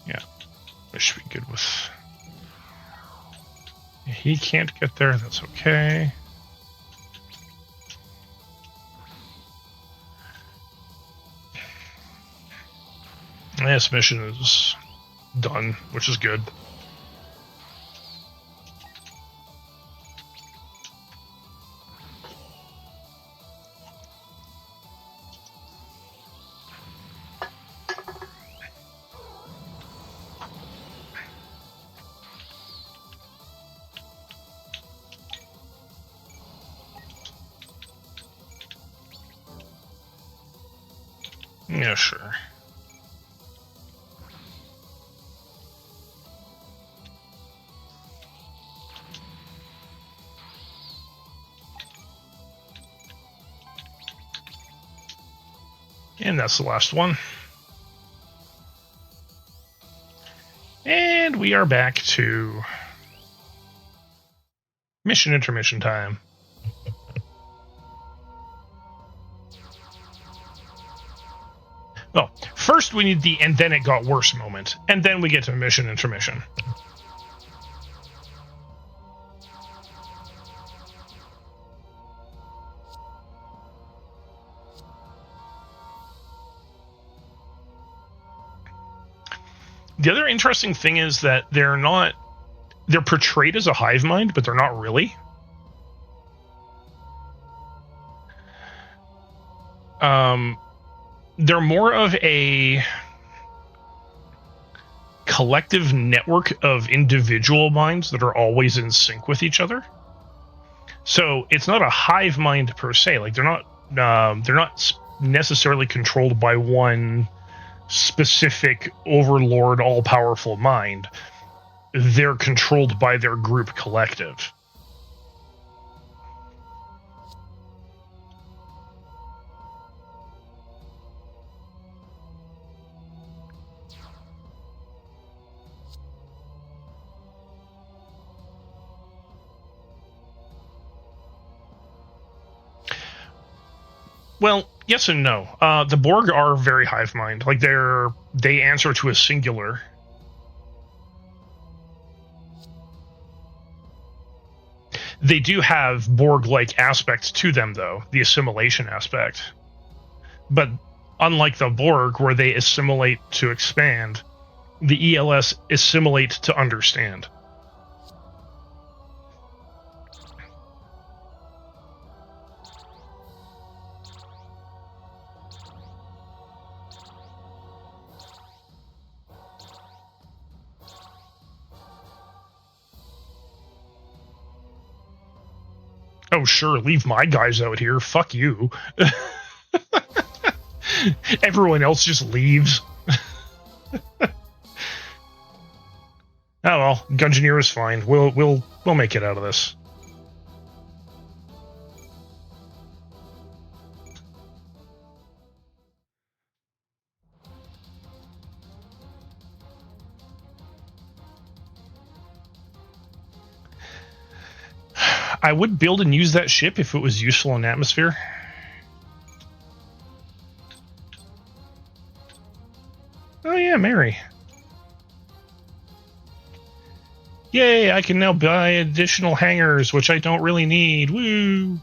yeah, I should be good with. He can't get there, that's okay. This mission is done, which is good. Yeah, sure. And that's the last one. And we are back to mission intermission time. Oh, first we need the "and then it got worse" moment, and then we get to mission intermission. The other interesting thing is that they're portrayed as a hive mind, but they're not really. They're more of a collective network of individual minds that are always in sync with each other. So it's not a hive mind per se. Like they're not necessarily controlled by one specific overlord, all-powerful mind. They're controlled by their group collective. Well, yes and no. The Borg are very hive mind. Like they answer to a singular. They do have Borg-like aspects to them, though, the assimilation aspect. But unlike the Borg, where they assimilate to expand, the ELS assimilate to understand. Oh, sure, leave my guys out here. Fuck you. Everyone else just leaves. Oh well, Gungeoneer is fine. We'll make it out of this. I would build and use that ship if it was useful in atmosphere. Oh yeah, Mary. Yay, I can now buy additional hangars, which I don't really need. Woo!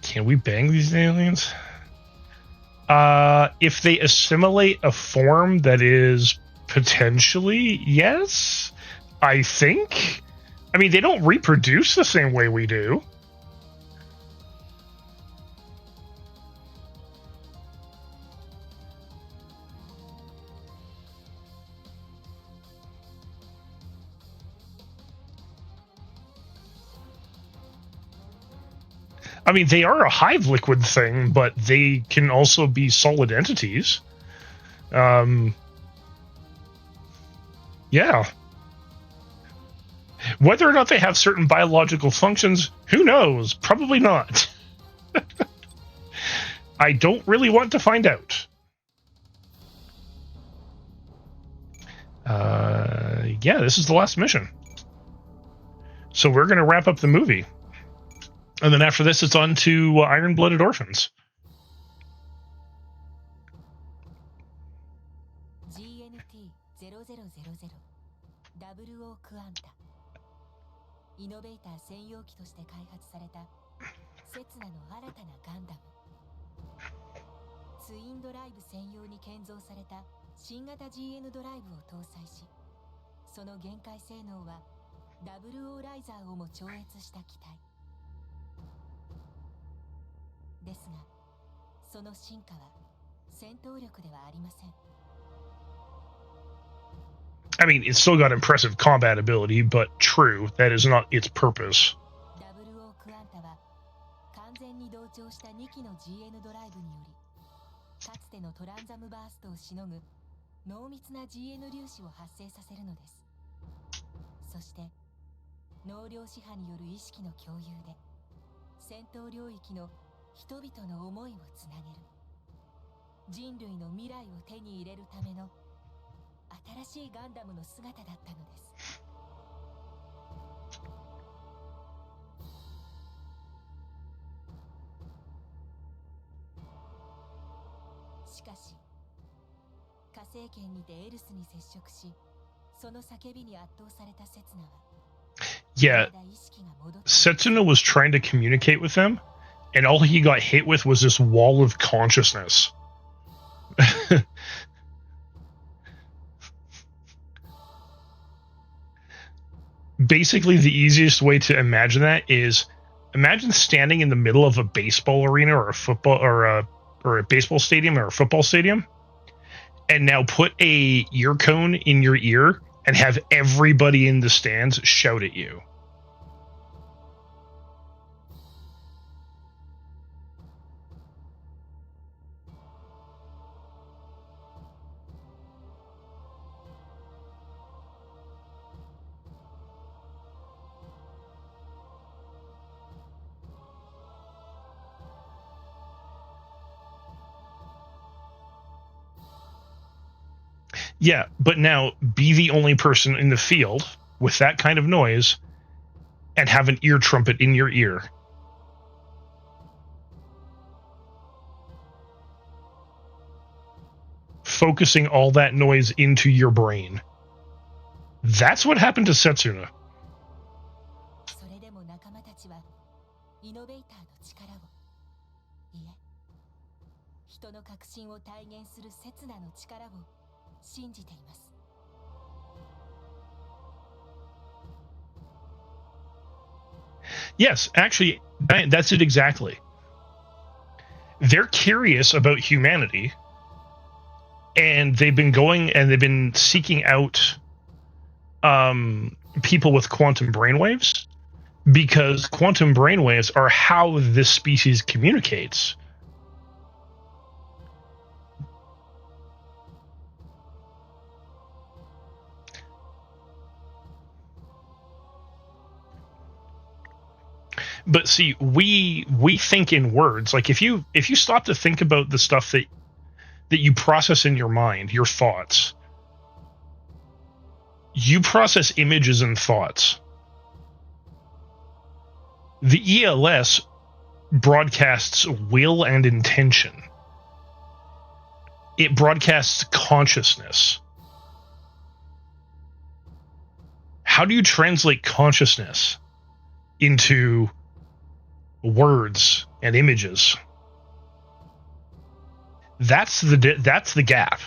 Can we bang these aliens? If they assimilate a form that is potentially, yes, I think. I mean, they don't reproduce the same way we do. I mean, they are a hive liquid thing, but they can also be solid entities. Yeah. Whether or not they have certain biological functions, who knows? Probably not. I don't really want to find out. Yeah, this is the last mission. So we're going to wrap up the movie. And then after this, it's on to Iron Blooded Orphans. GNT0000WO クアンタイノベーター専用機として開発された刹那の新たなガンダム。ツインドライブ専用に建造された新型 GN ドライブを搭載し、その限界性能は WO ライザーをも超越した機体ですが、その進化は戦闘力ではありません。I mean, it's still got impressive combat ability, but true, that is not its purpose. WO クアンタは完全に同調した2機の GN ドライブにより、かつてのトランザムバーストをしのぐ濃密な GN 粒子を発生させるのです。そして納涼支配による意識の共有で戦闘領域の人々の思いをつなげる、人類の未来を手に入れるための新しいガンダムの姿だったのです。しかし火星圏にてエルスに接触し、その叫びに圧倒された刹那は、Yeah, Setsuna was trying to communicate with them, and all he got hit with was this wall of consciousness. Basically, the easiest way to imagine that is imagine standing in the middle of a baseball arena or a football or a baseball stadium or a football stadium, and now put a ear cone in your ear and have everybody in the stands shout at you. Yeah, but now be the only person in the field with that kind of noise and have an ear trumpet in your ear. Focusing all that noise into your brain. That's what happened to Setsuna. それでも仲間たちはイノベーターの力を、いえ、人の革新を体現する刹那の力を信じています。Yes, actually, that's it exactly. They're curious about humanity, and they've been seeking out people with quantum brainwaves, because quantum brainwaves are how this species communicates. But see, we think in words. Like if you stop to think about the stuff that you process in your mind, your thoughts, you process images and thoughts. The ELS broadcasts will and intention. It broadcasts consciousness. How do you translate consciousness into words and images? That's the gap.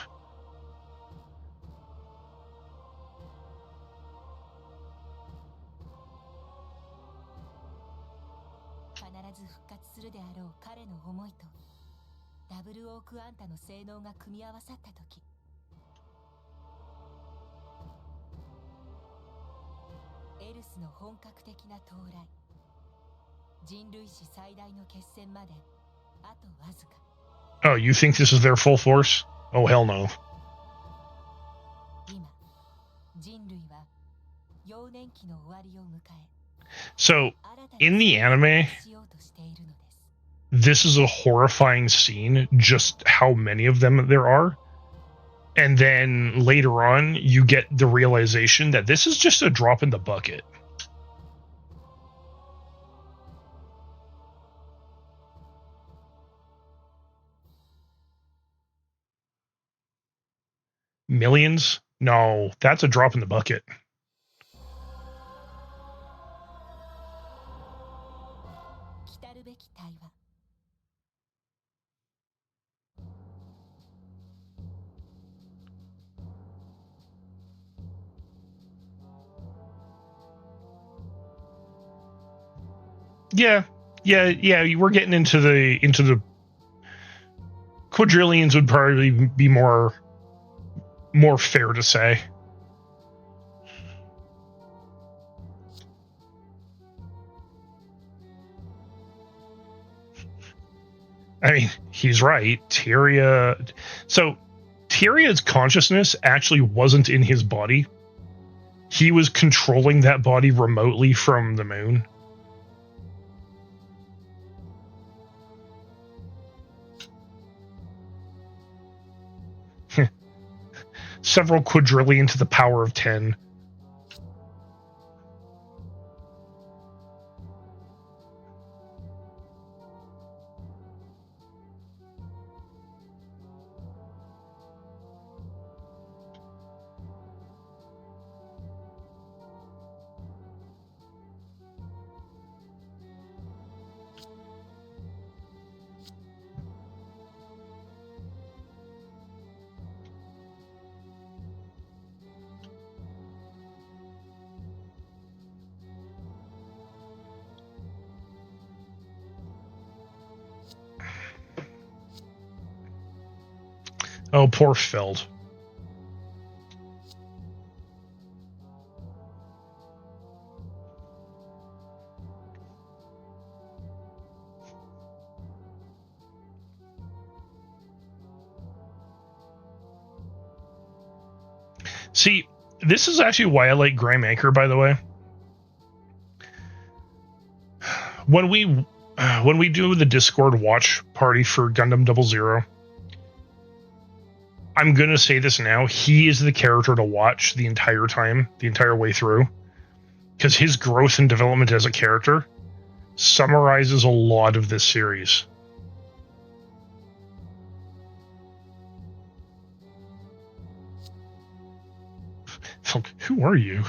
Oh, you think this is their full force? Oh, hell no. So, in the anime, this is a horrifying scene, just how many of them there are. And then later on, you get the realization that this is just a drop in the bucket. Millions? No, that's a drop in the bucket. Yeah. We're getting into the quadrillions would probably be more fair to say. I mean, he's right. Tyria's consciousness actually wasn't in his body. He was controlling that body remotely from the moon. Several quadrillion to the power of 10. Oh, poor Feld. See, this is actually why I like Graham Anchor, by the way. When we do the Discord watch party for Gundam 00, I'm going to say this now, he is the character to watch the entire time, the entire way through, because his growth and development as a character summarizes a lot of this series. Who are you?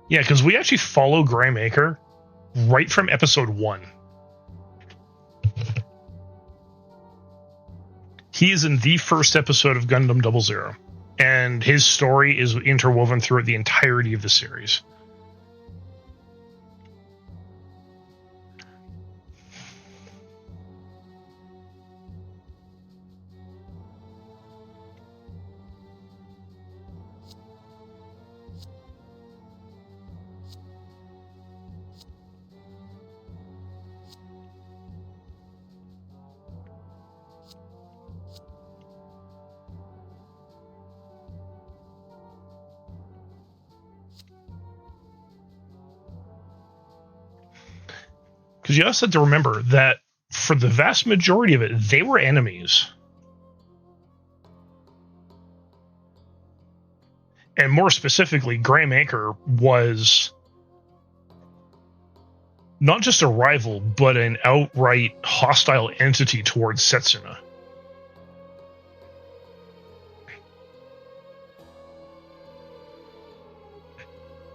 Yeah, because we actually follow Graham Anchor right from episode 1. He is in the first episode of Gundam 00, and his story is interwoven throughout the entirety of the series. Because you also have to remember that for the vast majority of it, they were enemies. And more specifically, Graham Anchor was not just a rival, but an outright hostile entity towards Setsuna.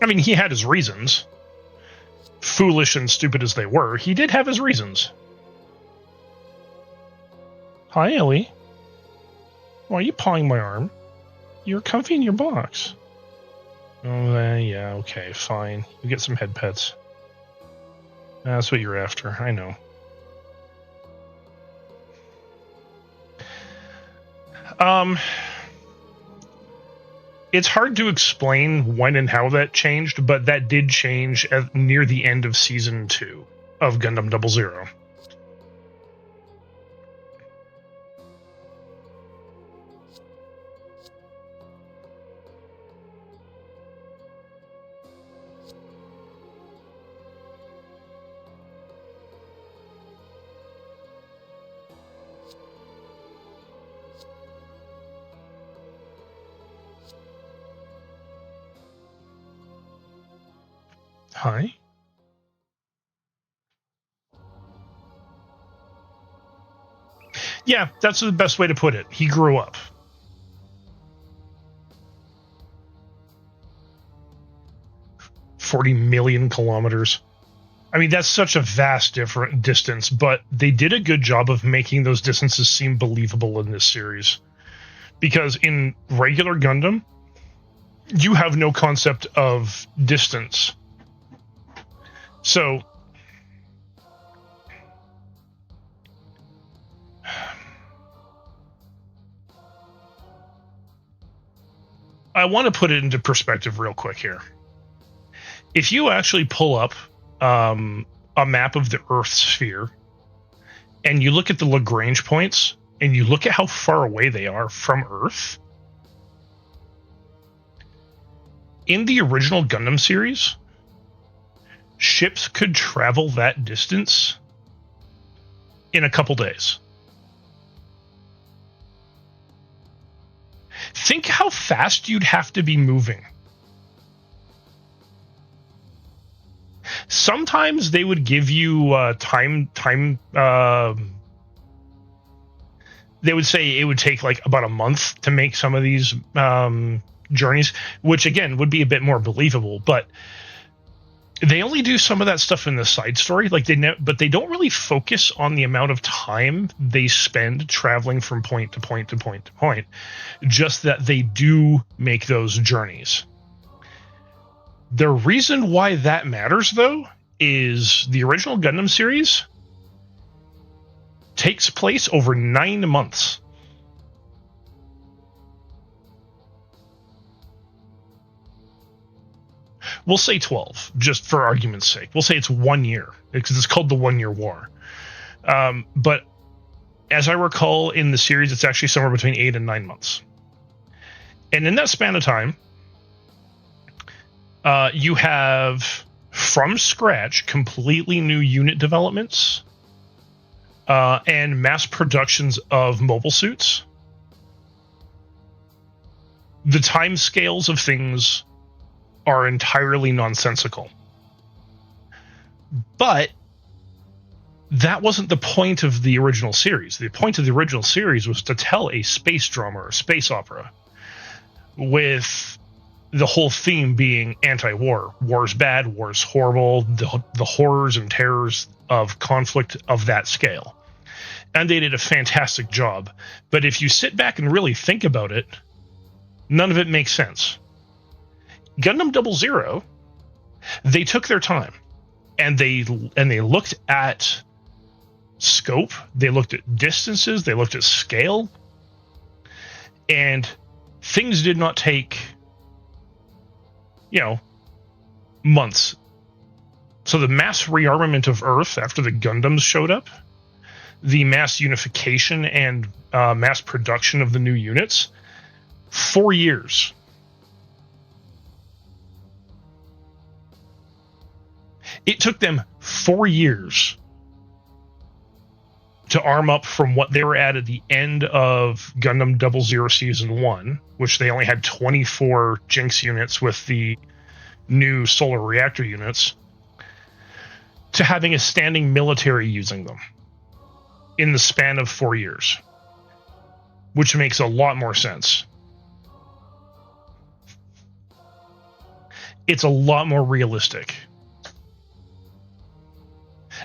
I mean, he had his reasons. Foolish and stupid as they were, he did have his reasons. Hi, Ellie. Why are you pawing my arm? You're comfy in your box. Oh, yeah, okay, fine. You get some head pets. That's what you're after, I know. It's hard to explain when and how that changed, but that did change near the end of Season 2 of Gundam 00. Hi. Yeah, that's the best way to put it. He grew up. $40 million kilometers. I mean, that's such a vast different distance, but they did a good job of making those distances seem believable in this series. Because in regular Gundam, you have no concept of distance. So, I want to put it into perspective real quick here. If you actually pull up a map of the Earth sphere and you look at the Lagrange points and you look at how far away they are from Earth, in the original Gundam series, ships could travel that distance in a couple days. Think how fast you'd have to be moving. Sometimes they would give you time. They would say it would take like about a month to make some of these journeys, which again would be a bit more believable, but they only do some of that stuff in the side story, but they don't really focus on the amount of time they spend traveling from point to point to point to point. Just that they do make those journeys. The reason why that matters, though, is the original Gundam series takes place over 9 months. We'll say 12, just for argument's sake. We'll say it's 1 year, because it's called the 1 Year War. But as I recall, in the series, it's actually somewhere between 8 and 9 months. And in that span of time, you have, from scratch, completely new unit developments and mass productions of mobile suits. The time scales of things are entirely nonsensical. But that wasn't the point of the original series. The point of the original series was to tell a space drama or a space opera, with the whole theme being anti-war. War's bad, war's horrible, the horrors and terrors of conflict of that scale. And they did a fantastic job. But if you sit back and really think about it, none of it makes sense. Gundam 00, they took their time, and they looked at scope, they looked at distances, they looked at scale, and things did not take, months. So the mass rearmament of Earth after the Gundams showed up, the mass unification and mass production of the new units, 4 years. It took them 4 years to arm up from what they were at the end of Gundam 00 Season 1, which they only had 24 Jinx units with the new solar reactor units, to having a standing military using them in the span of 4 years, which makes a lot more sense. It's a lot more realistic.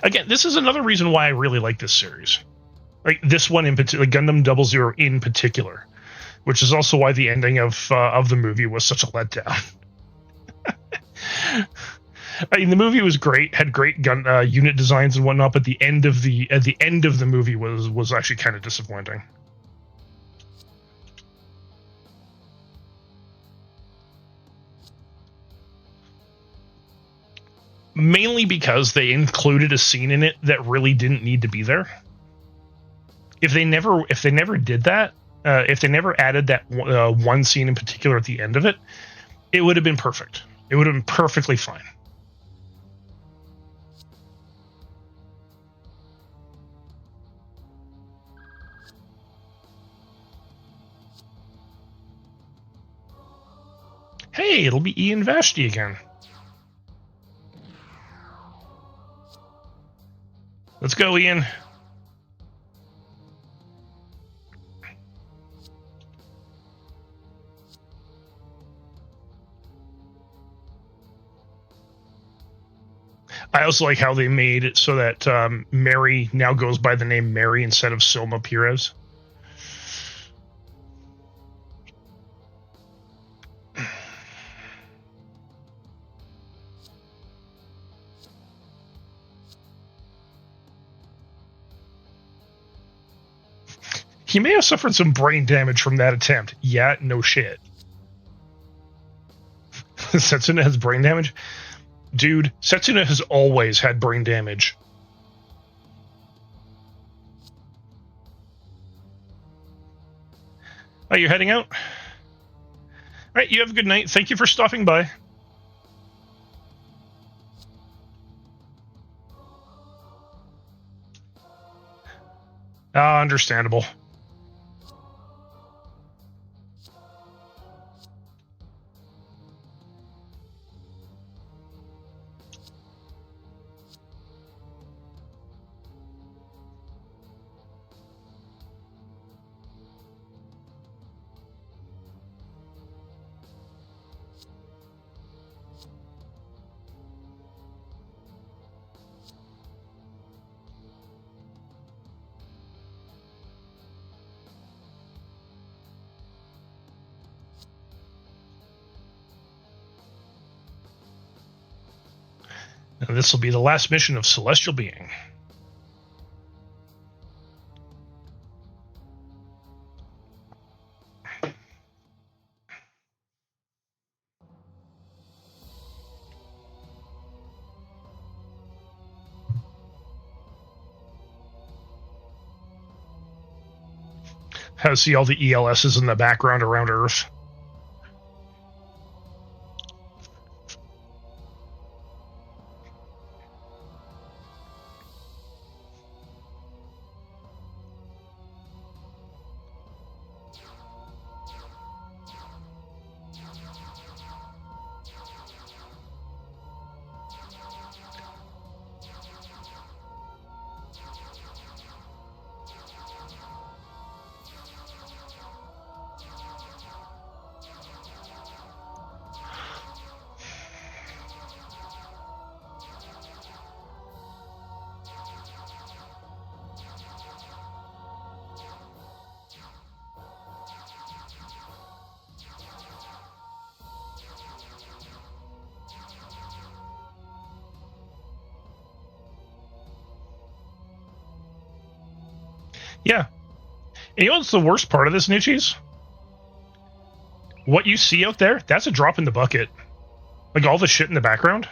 Again, this is another reason why I really like this series. Like this one in particular, Gundam 00 in particular, which is also why the ending of the movie was such a letdown. I mean, the movie was great, had great unit designs and whatnot, but the end of the movie was actually kind of disappointing. Mainly because they included a scene in it that really didn't need to be there. If they never did that, if they never added that one scene in particular at the end of it, it would have been perfect. It would have been perfectly fine. Hey, it'll be Ian Vashti again. Let's go, Ian. I also like how they made it so that Mary now goes by the name Mary instead of Silma Perez. He may have suffered some brain damage from that attempt. Yeah, no shit. Setsuna has brain damage? Dude, Setsuna has always had brain damage. Oh, you're heading out? Alright, you have a good night. Thank you for stopping by. Understandable. And this will be the last mission of Celestial Being. How to see all the ELSs in the background around Earth. Yeah. And you know what's the worst part of this, Nichis? What you see out there, that's a drop in the bucket. Like all the shit in the background.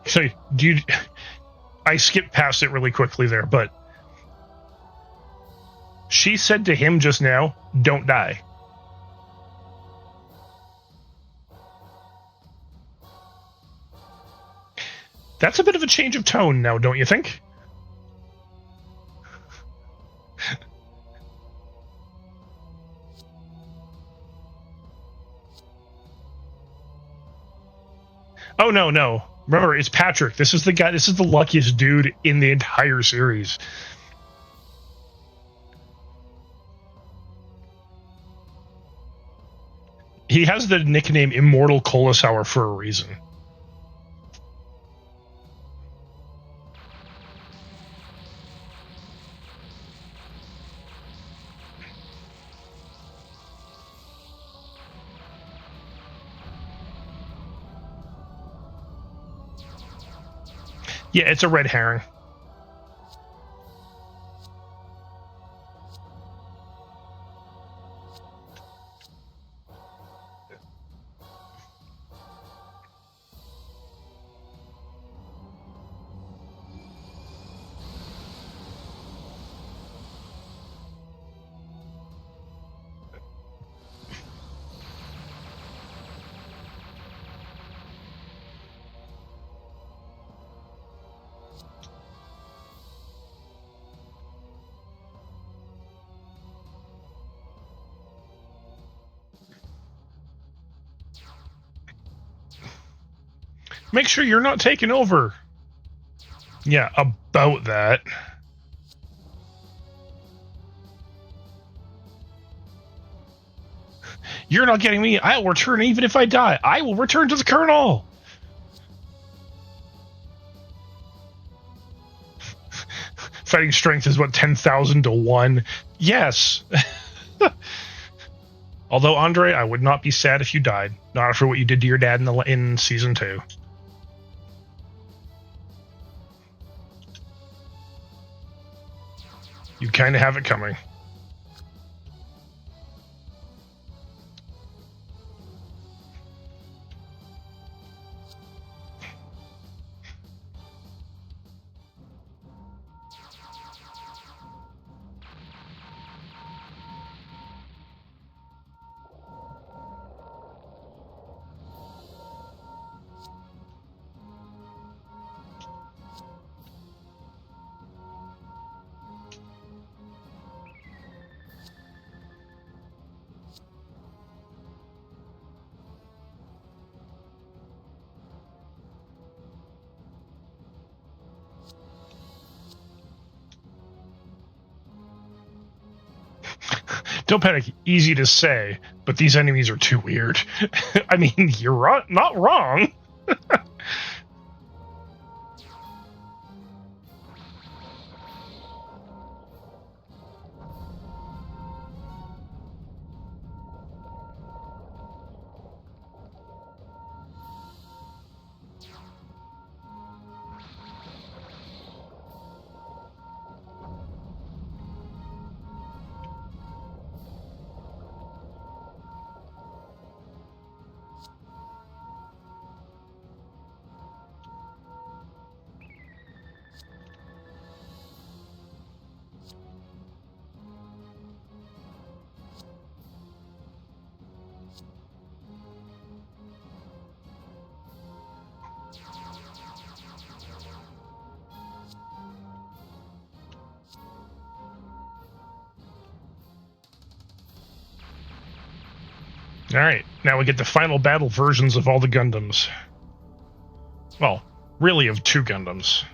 So, I skipped past it really quickly there, but she said to him just now, "Don't die." That's a bit of a change of tone now, don't you think? Oh, no. Remember, it's Patrick. This is the guy, this is the luckiest dude in the entire series. He has the nickname Immortal Colasauer for a reason. Yeah, it's a red herring. Make sure you're not taking over. Yeah, about that. You're not getting me. I'll return even if I die. I will return to the Colonel. Fighting strength is what, 10,000 to 1? Yes. Although, Andre, I would not be sad if you died. Not after what you did to your dad in season 2. You kind of have it coming. Don't panic, easy to say, but these enemies are too weird. I mean, you're not wrong. Alright, now we get the final battle versions of all the Gundams. Well, really of 2 Gundams.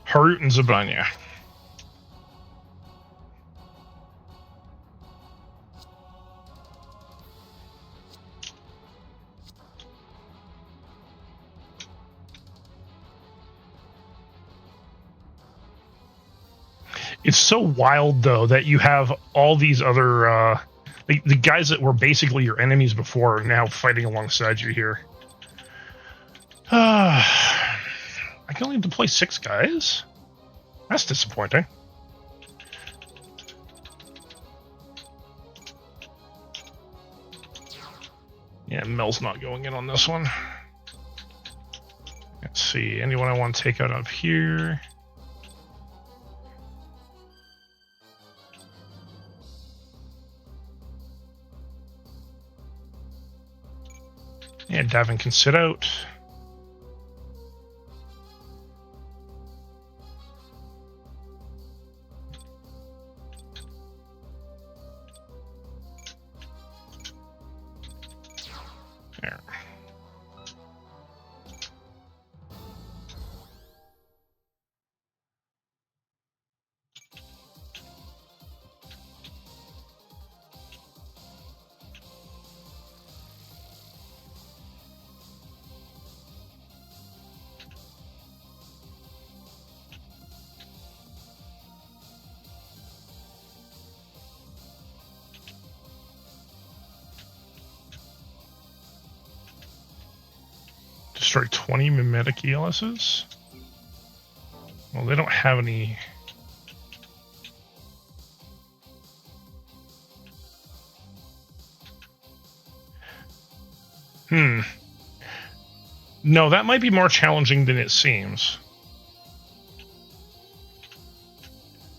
Harut and Zabanya. It's so wild, though, that you have all these other, the guys that were basically your enemies before are now fighting alongside you here. I can only deploy 6 guys? That's disappointing. Yeah, Mel's not going in on this one. Let's see, anyone I want to take out of here? Yeah, Davin can sit out. There. Destroy 20 mimetic ELSs? Well, they don't have any. No, that might be more challenging than it seems.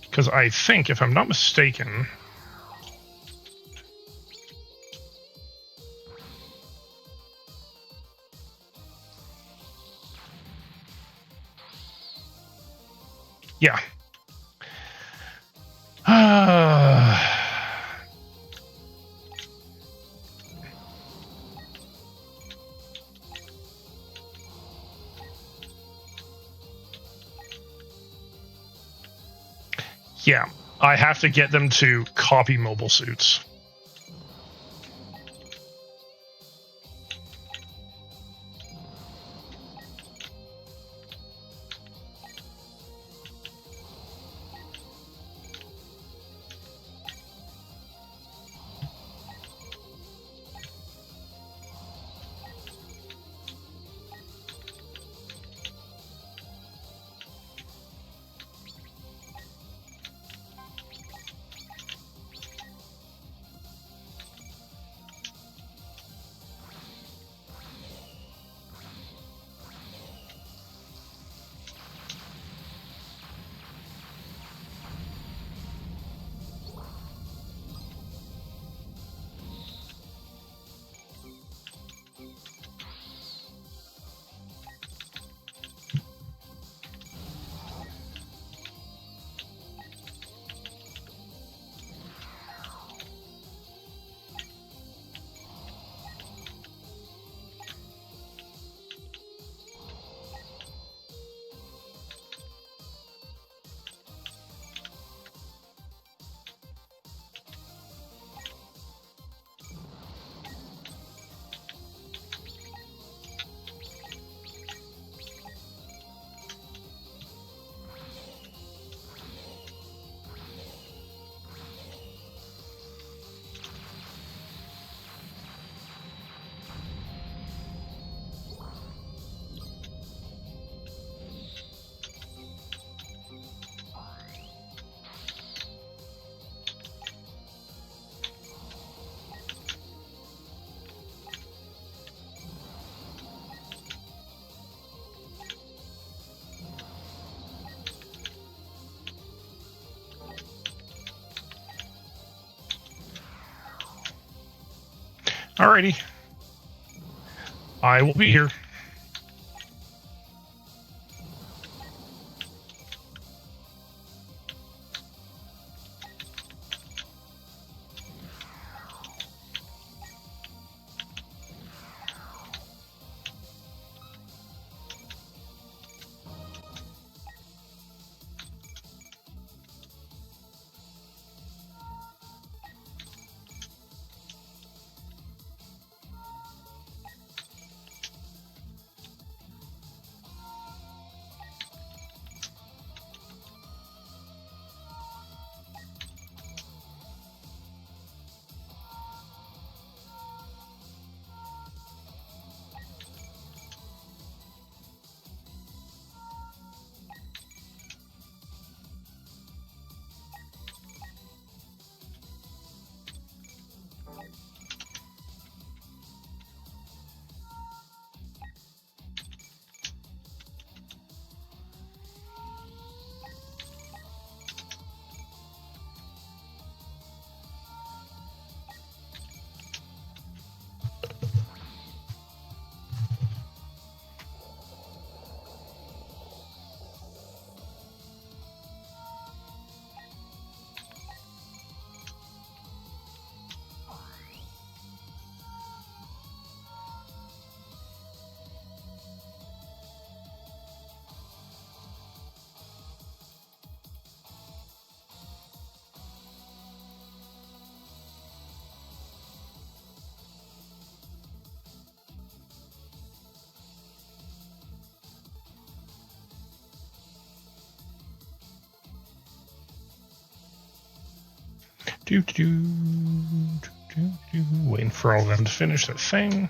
Because I think, if I'm not mistaken, yeah. Yeah, I have to get them to copy mobile suits. Alrighty. I will be here. Waiting for all of them to finish that thing.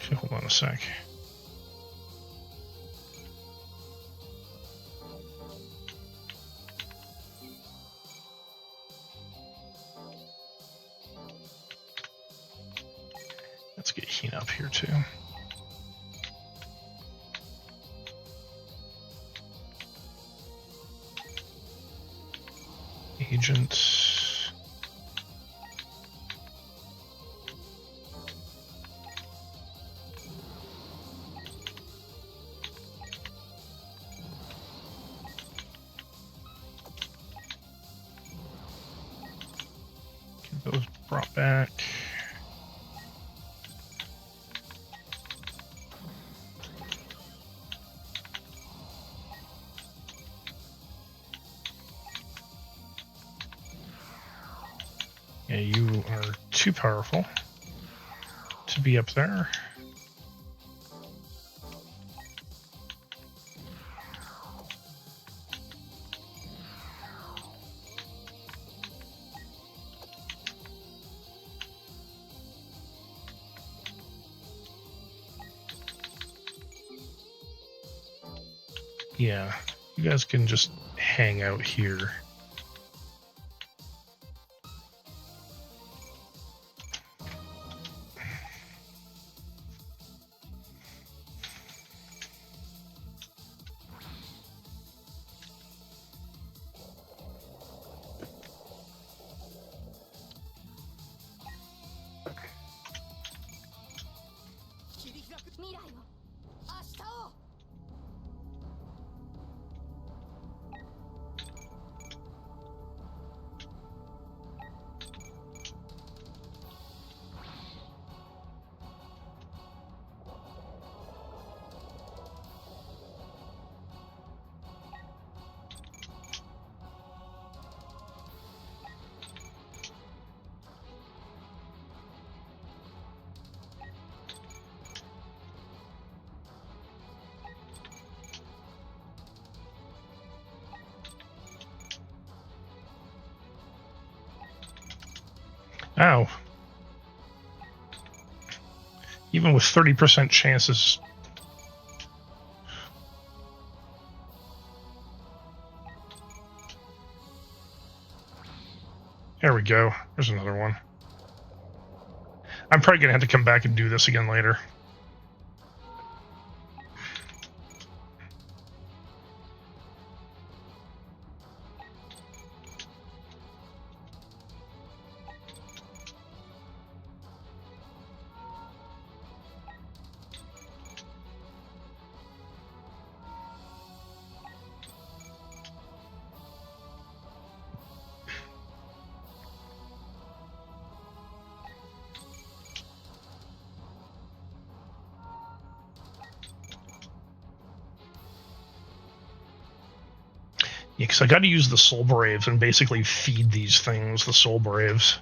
Okay, hold on a sec. Let's get Hina up here too. Agent. Get those brought back. Yeah, you are too powerful to be up there. Yeah, you guys can just hang out here. Ow. Even with 30% chances. There we go. There's another one. I'm probably going to have to come back and do this again later. Yeah, because I got to use the Soul Braves and basically feed these things, the Soul Braves.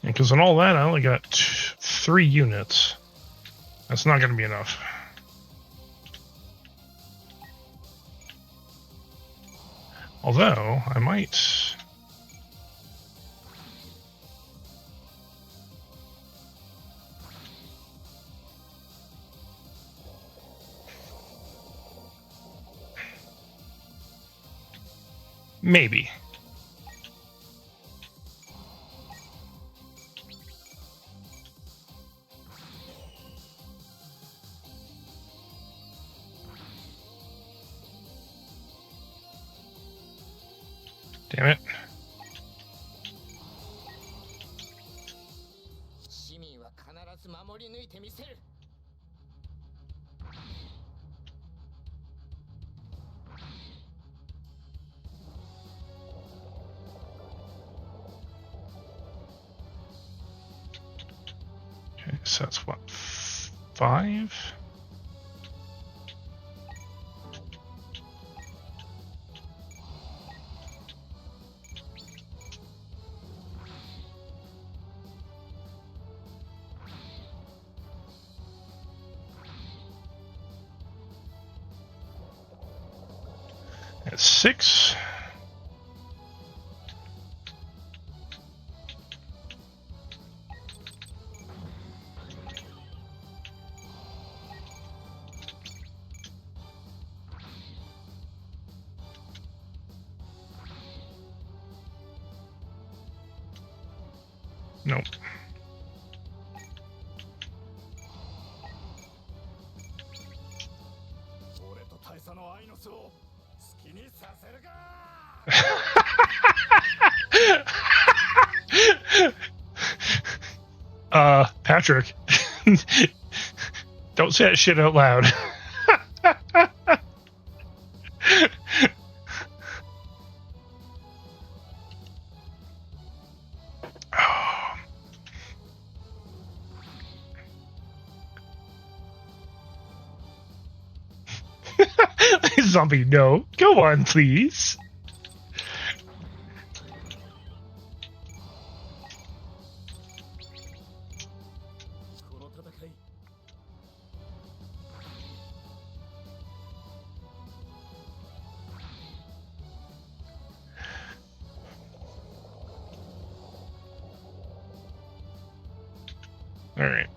Because in all that, I only got 3 units. That's not going to be enough. Although, I might... Maybe. Damn it. 市民は必ず守り抜いてみせる。 Okay, so that's what, 5? That's 6. Nope. 俺と大佐の愛の巣を好きにさせるか。Patrick, don't say that shit out loud. Zombie, no. Go on, please. All right.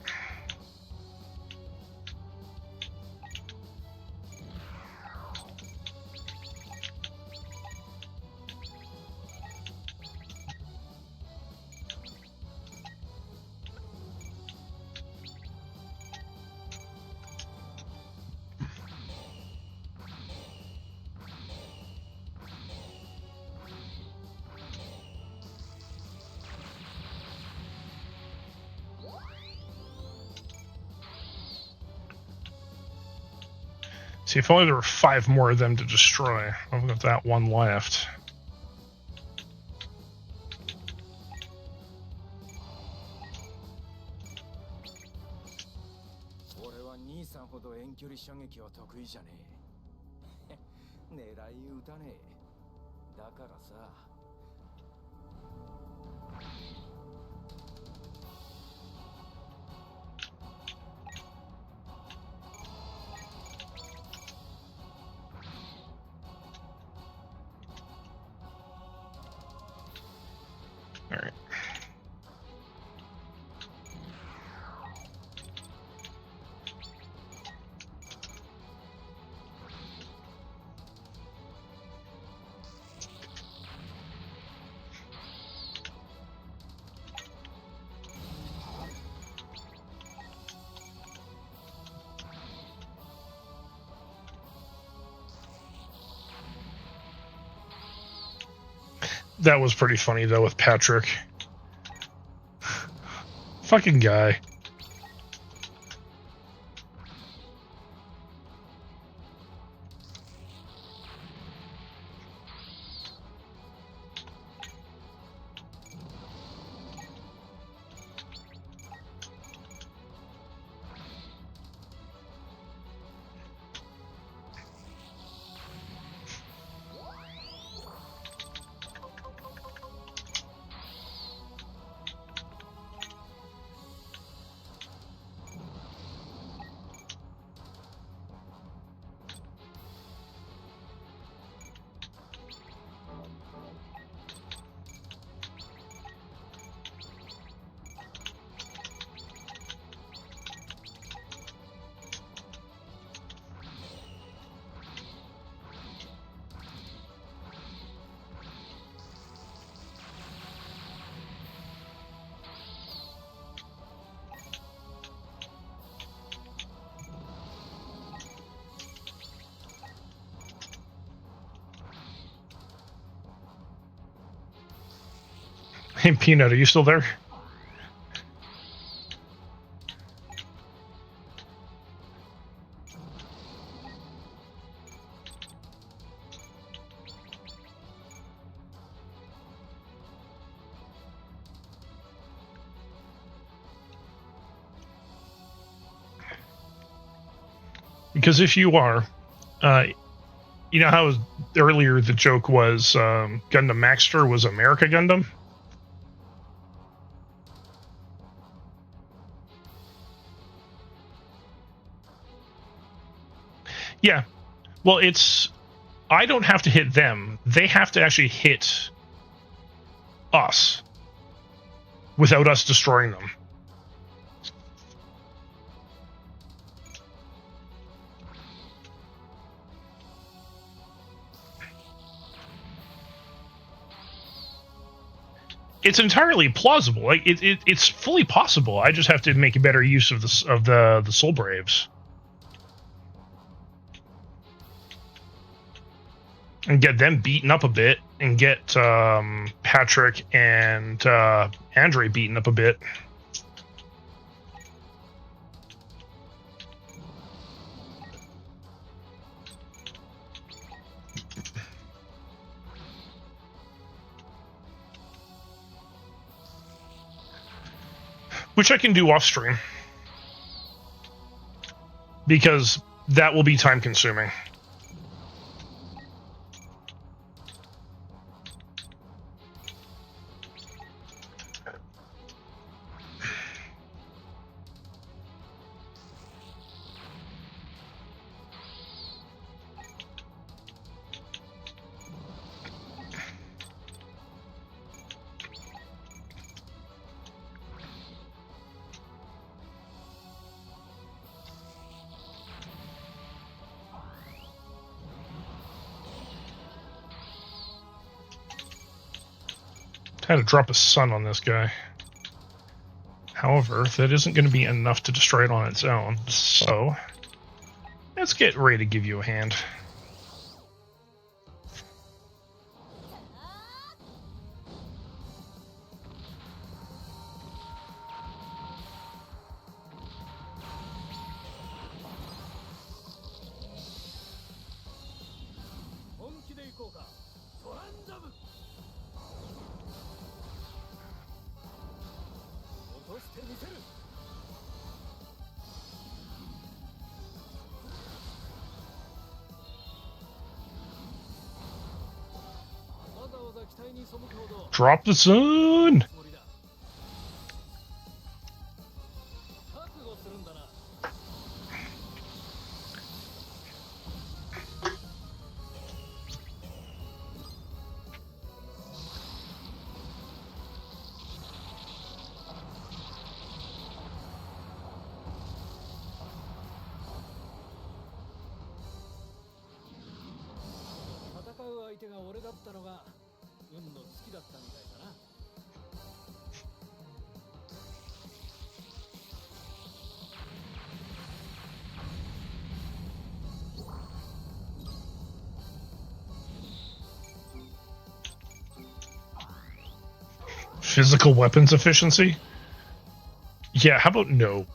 See, if only there were 5 more of them to destroy. I've got that one left. All right. That was pretty funny, though, with Patrick. Fucking guy. Hey, Peanut, are you still there? Because if you are, you know how earlier the joke was Gundam Maxter was America Gundam? Yeah. Well, I don't have to hit them. They have to actually hit us without us destroying them. It's entirely plausible. Like it's fully possible. I just have to make a better use of the Soul Braves and get them beaten up a bit, and get Patrick and Andre beaten up a bit. Which I can do off stream, because that will be time consuming. I had to drop a sun on this guy. However, that isn't going to be enough to destroy it on its own, so let's get ready to give you a hand. Drop the sun! Physical weapons efficiency? Yeah, how about no?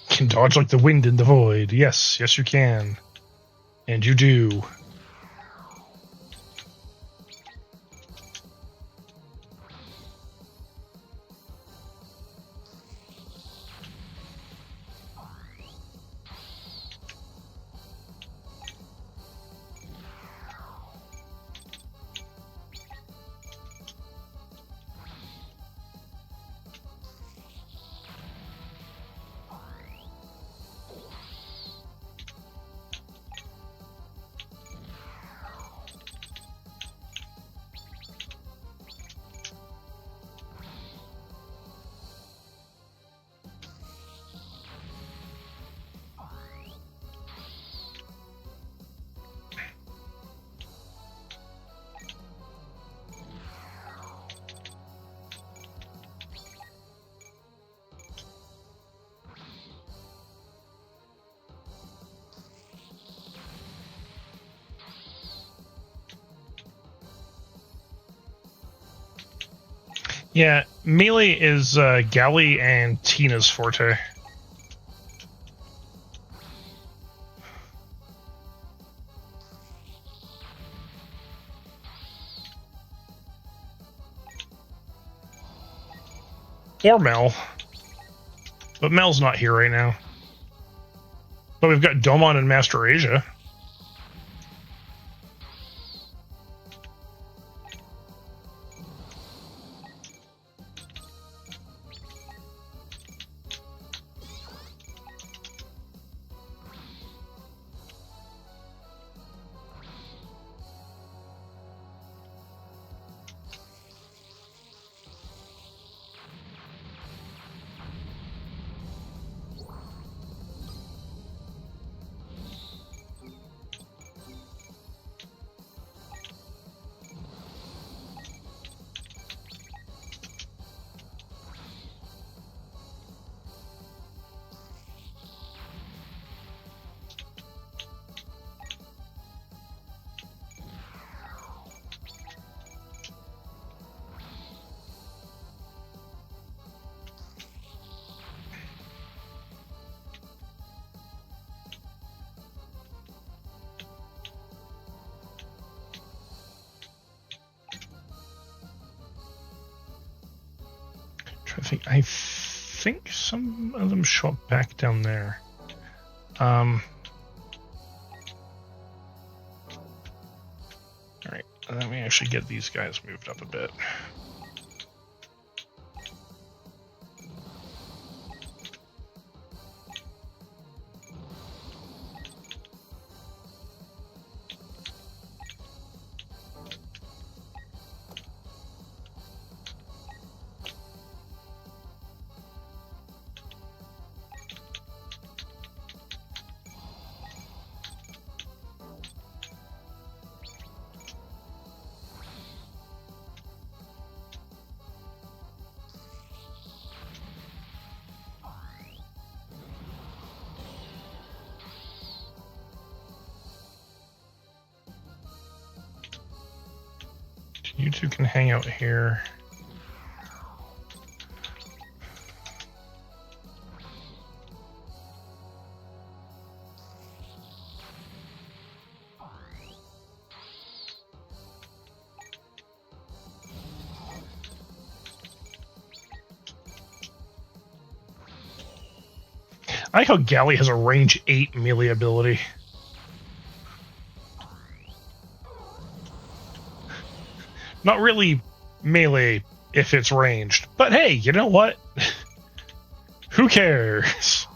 Can dodge like the wind in the void. Yes, yes you can. And you do. Yeah, melee is Gally and Tina's forte. Or Mel. But Mel's not here right now. But we've got Domon and Master Asia. I think some of them show up back down there. Alright, let me actually get these guys moved up a bit. You two can hang out here. I like how Galley has a range 8 melee ability. Not really melee if it's ranged, but hey, you know what? Who cares?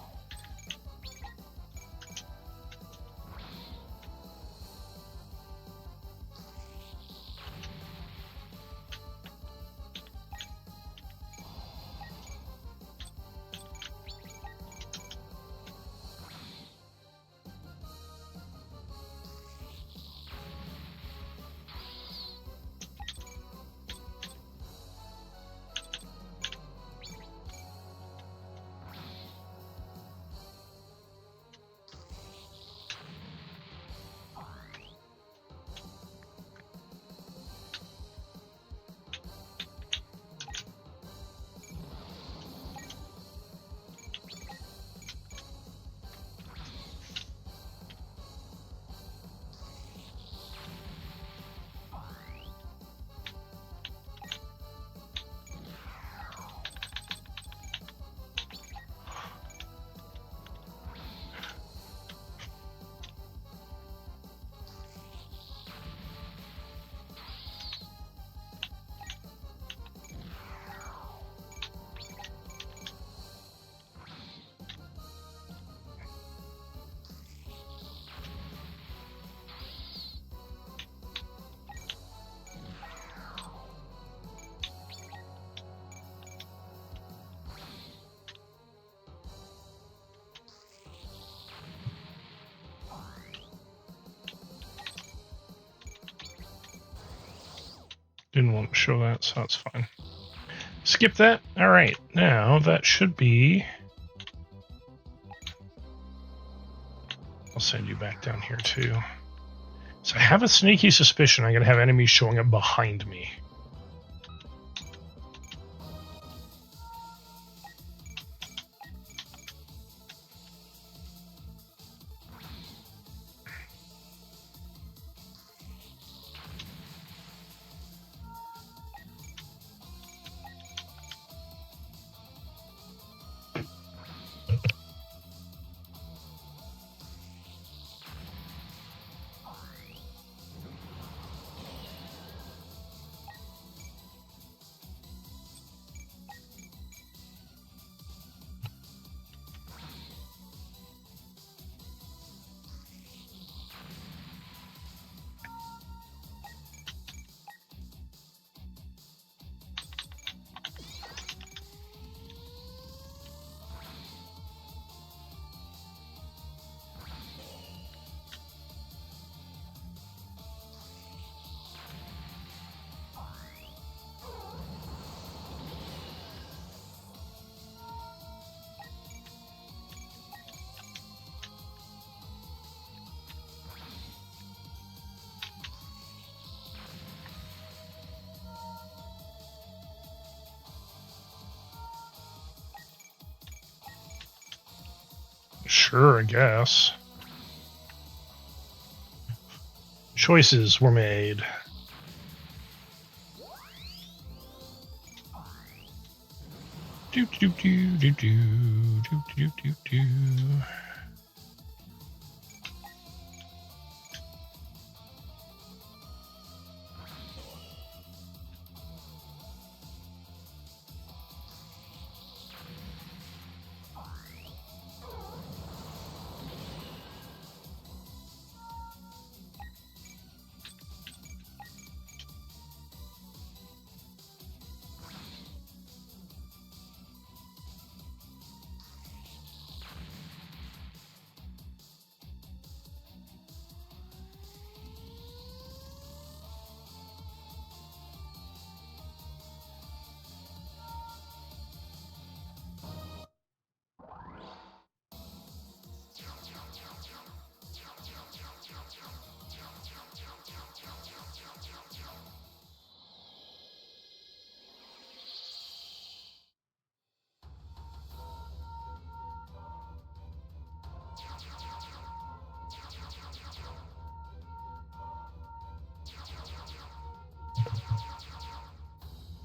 Didn't want to show that, so that's fine. Skip that. All right, now that should be... I'll send you back down here too. So I have a sneaky suspicion I'm going to have enemies showing up behind me. Sure, I guess. Choices were made. Do do do do do do do do do.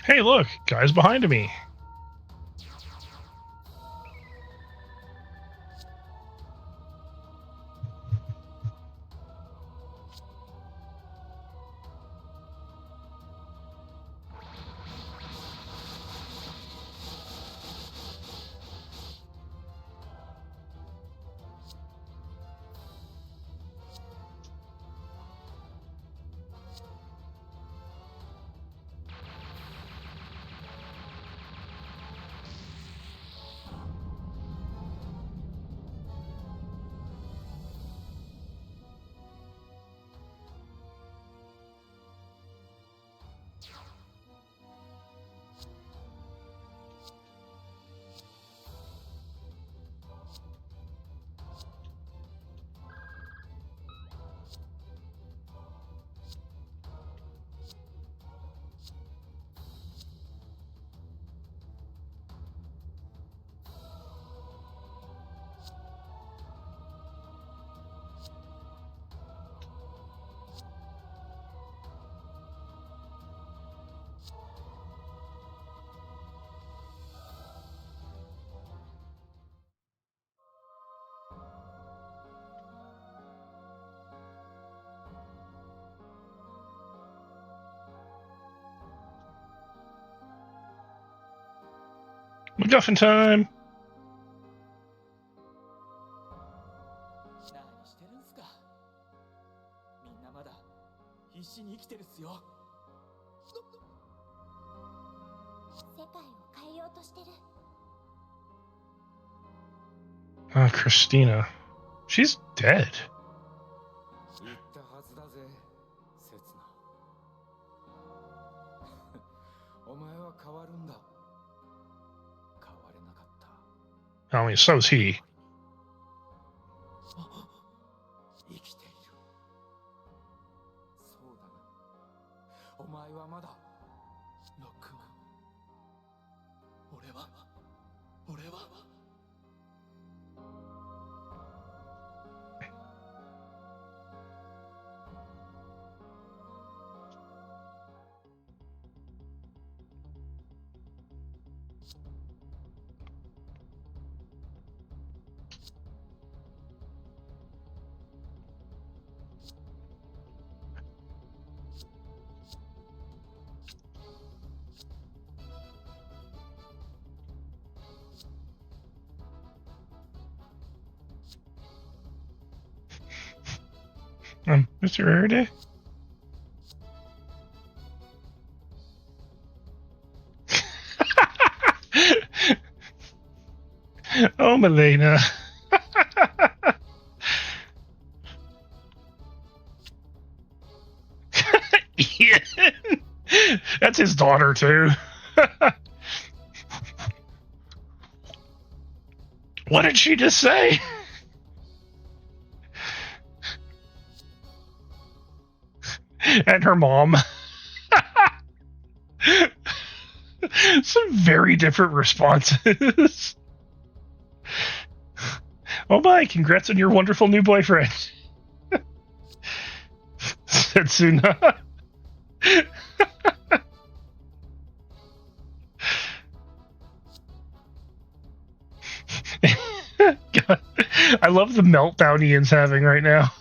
Hey, look, guys behind me. MacGuffin time. 何してるんすか。みんなまだ必死に生きてるっすよ。世界を変えようとしてる。 Christina. She's dead. 言ったはずだぜ、刹那。お前は変わるんだ。変われなかった。 I mean, so's he. 生きている。そうだな。お前はまだ。ロックマン。俺は。Mr. Erday? Oh, Milena. Ian. That's his daughter, too. What did she just say? And her mom. Some very different responses. Oh my, congrats on your wonderful new boyfriend. Setsuna. God, I love the meltdown Ian's having right now.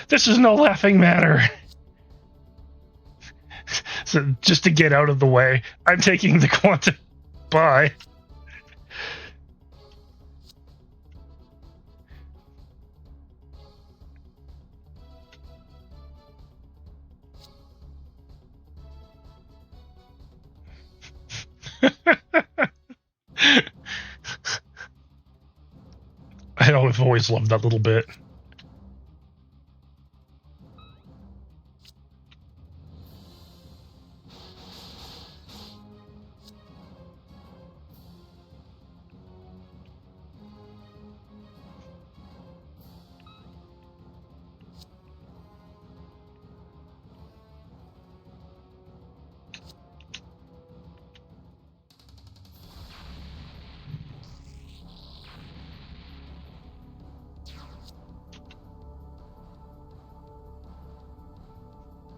This is no laughing matter. So just to get out of the way, I'm taking the quantum. Bye. I've always loved that little bit.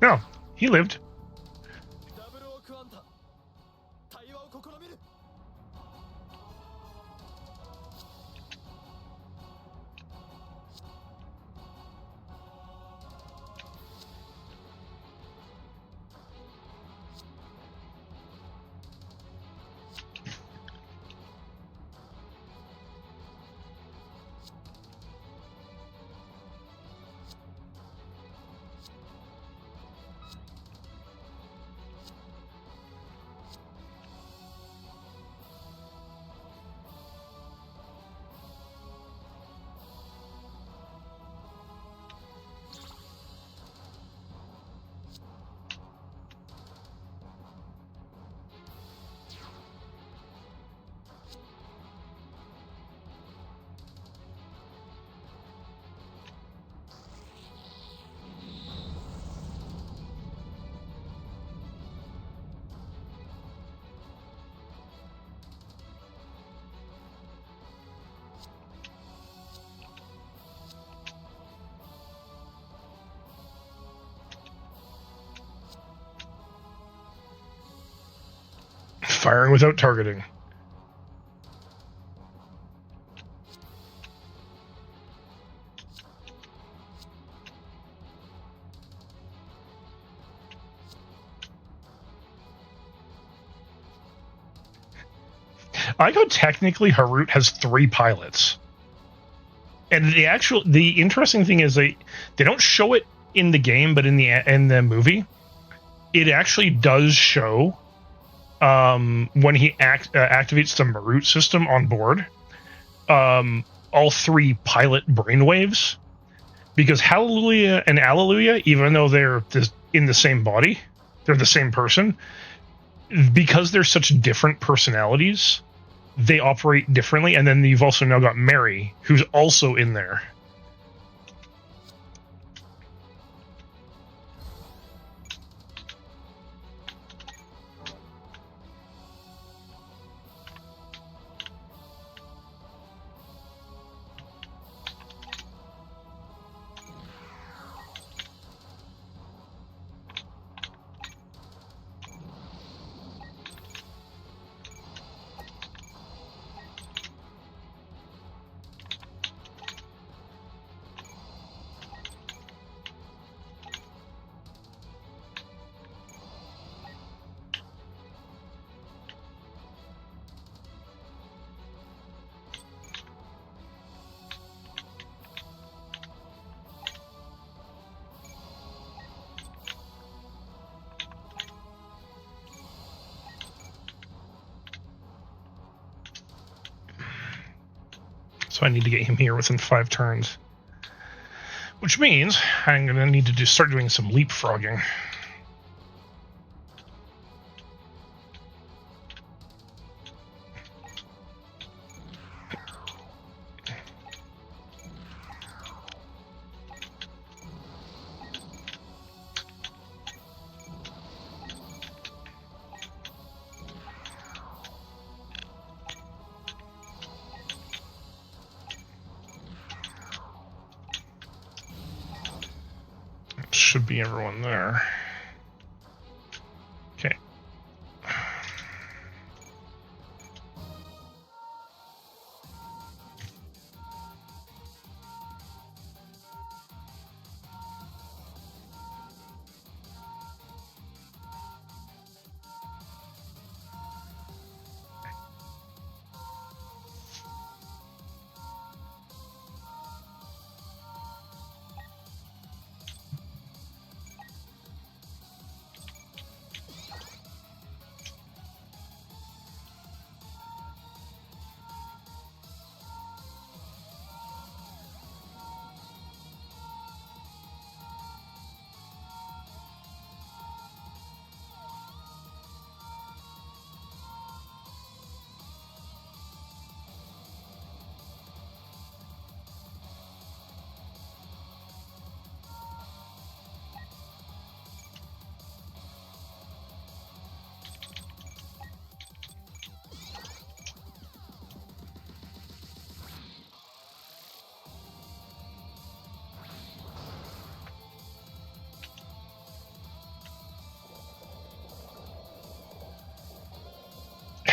No, he lived. ダブルオークアンタ対話を試みる。 Firing without targeting. I go technically Harut has 3 pilots. And the interesting thing is they don't show it in the game, but in the movie, it actually does show when he activates the Marut system on board, all 3 pilot brainwaves, because Hallelujah and Alleluia, even though they're in the same body, they're the same person, because they're such different personalities, they operate differently. And then you've also now got Mary, who's also in there. So I need to get him here within 5 turns. Which means I'm going to need to start doing some leapfrogging. Should be everyone there. Okay.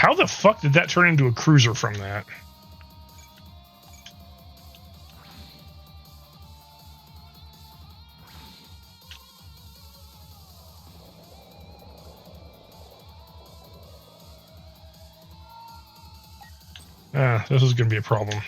How the fuck did that turn into a cruiser from that? This is going to be a problem.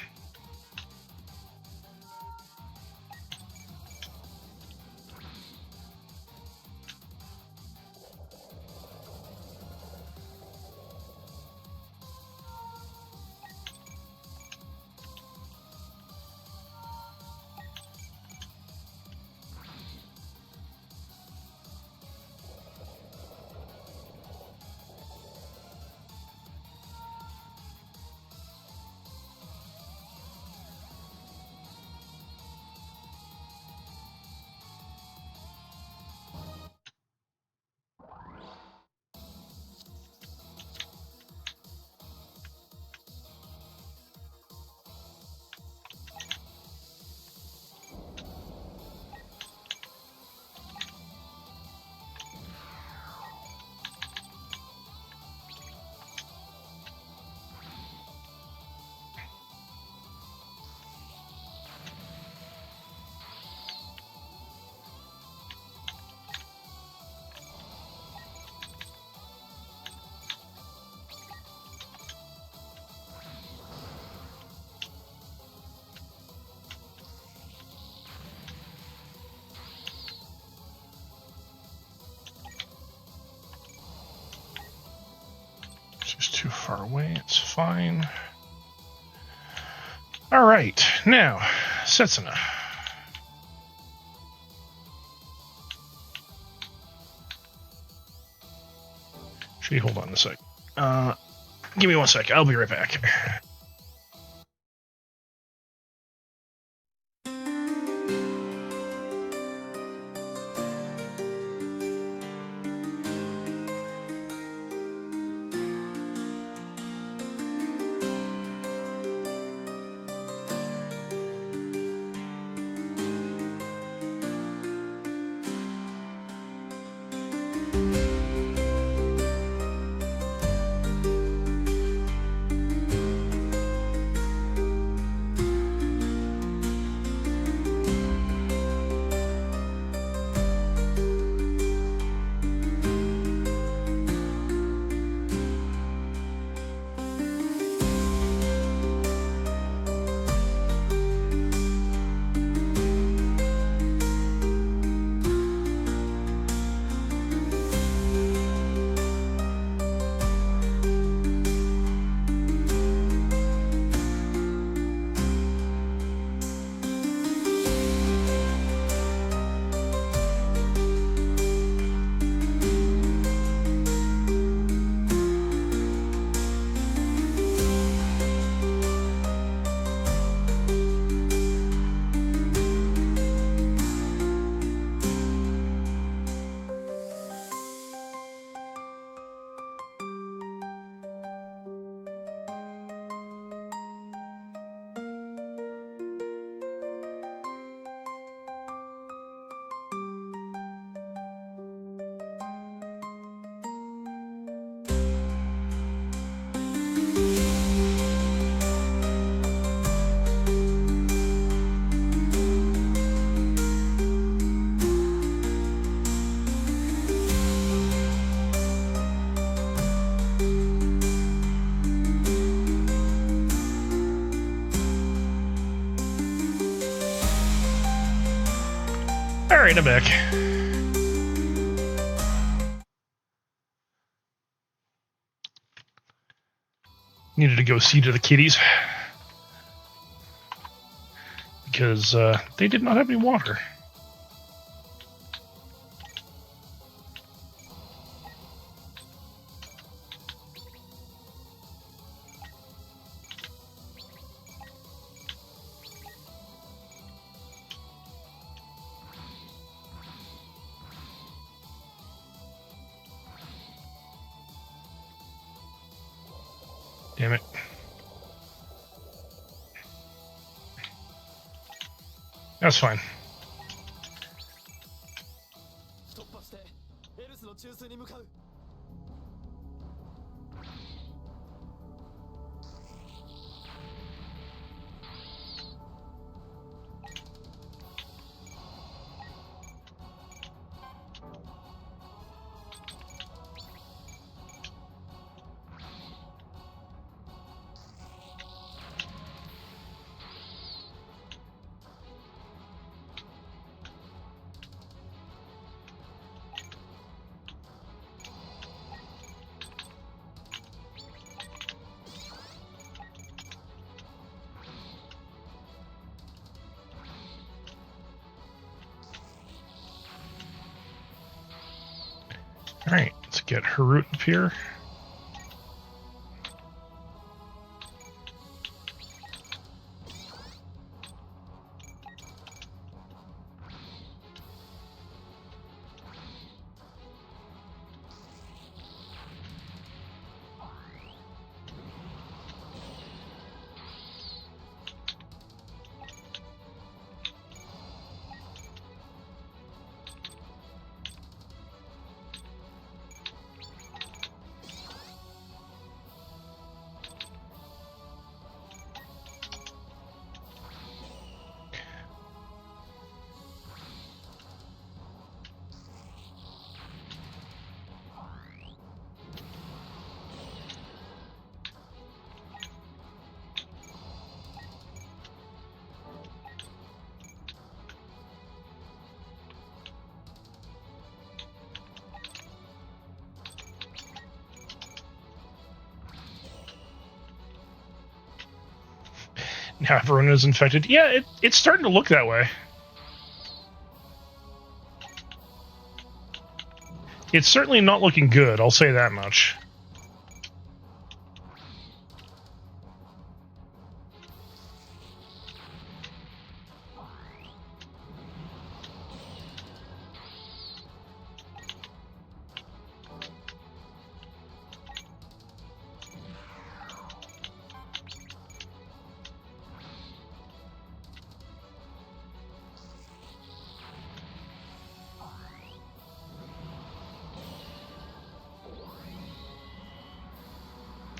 She's too far away. It's fine. All right, now, Setsuna. Actually, hold on a sec. Give me 1 sec. I'll be right back. All right, I'm back. Needed to go see to the kitties because they did not have any water. Damn it. That's fine. 突破してエルスの中枢に向かう。get Harut up here. Now everyone is infected. Yeah, it's starting to look that way. It's certainly not looking good, I'll say that much.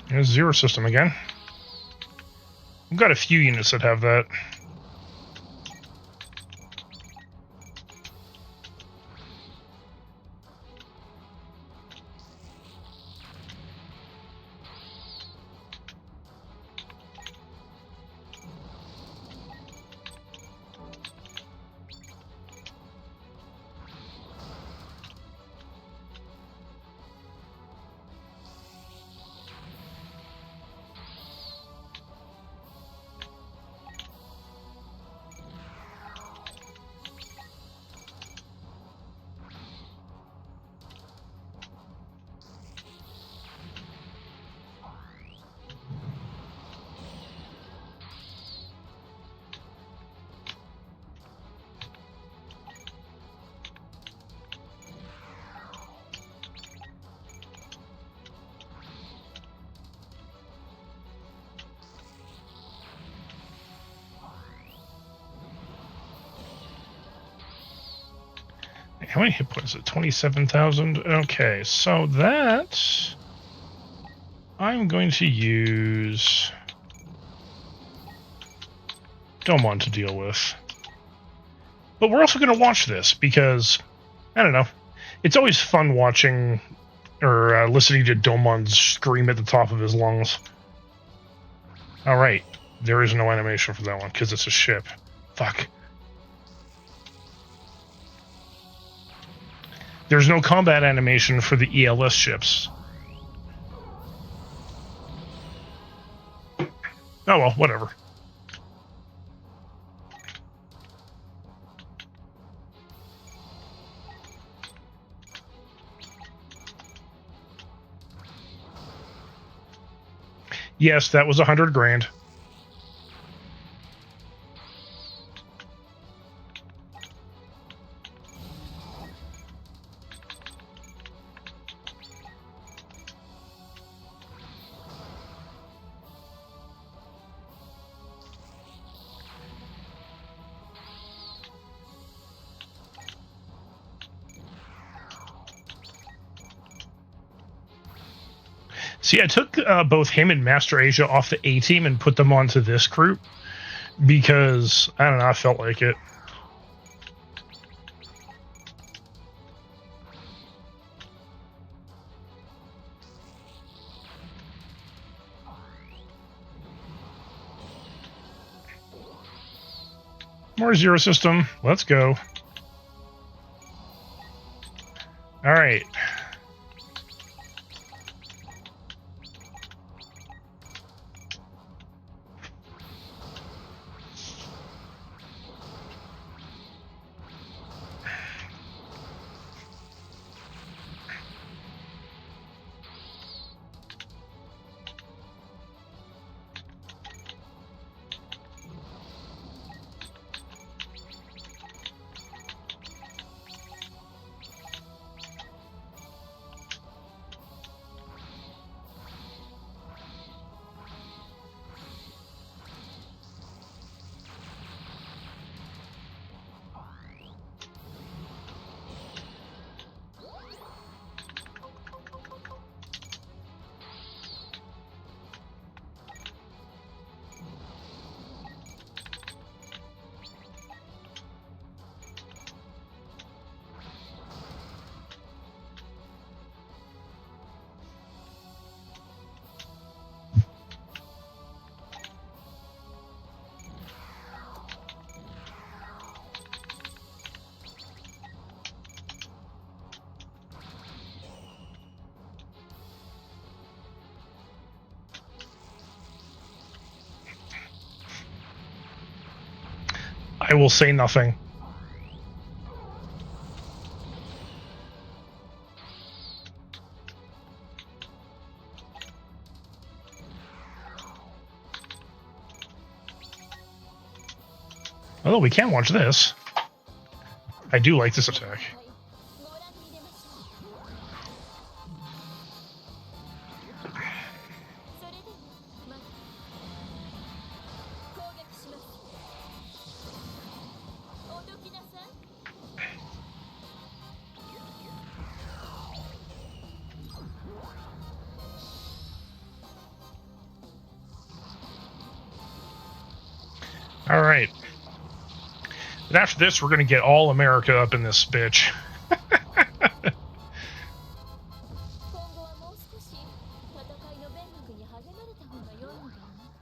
There's Zero System again. We've got a few units that have that. How many hit points is it? 27,000? Okay, so that... I'm going to use... Domon to deal with. But we're also going to watch this, because... I don't know. It's always fun watching... or listening to Domon scream at the top of his lungs. Alright. There is no animation for that one, because it's a ship. Fuck. There's no combat animation for the ELS ships. Oh well, whatever. Yes, that was 100 grand. See, I took both him and Master Asia off the A-Team and put them onto this group because, I don't know, I felt like it. More Zero System. Let's go. All right. I will say nothing. Oh, we can watch this. I do like this attack. ご覧に出ましょう。それではまず攻撃します。おどきなさい。 All right. And after this, we're going to get all America up in this bitch. 今後はもう少し戦いの勉学に励まれた方が良いのではなく。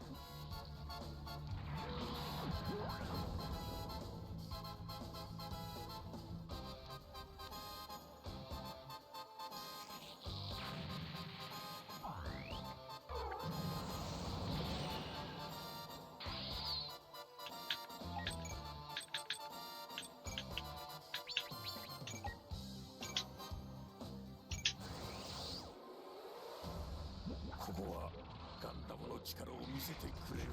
ここはガンダムの力を見せてくれよ。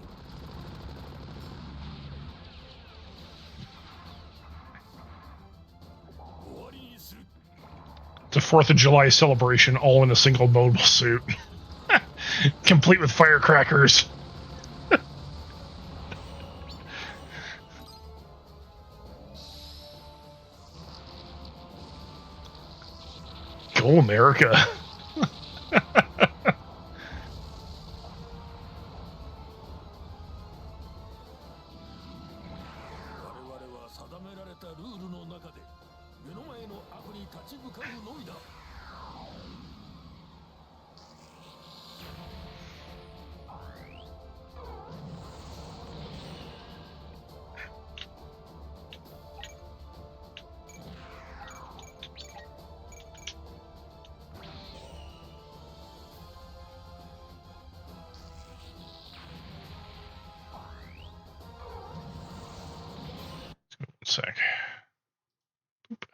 終わりにする。 It's a 4th of July celebration, all in a single mobile suit. Complete with firecrackers. Go America. 我々は定められたルールの中で目の前の悪に立ち向かうのみだ。 One sec. Boop.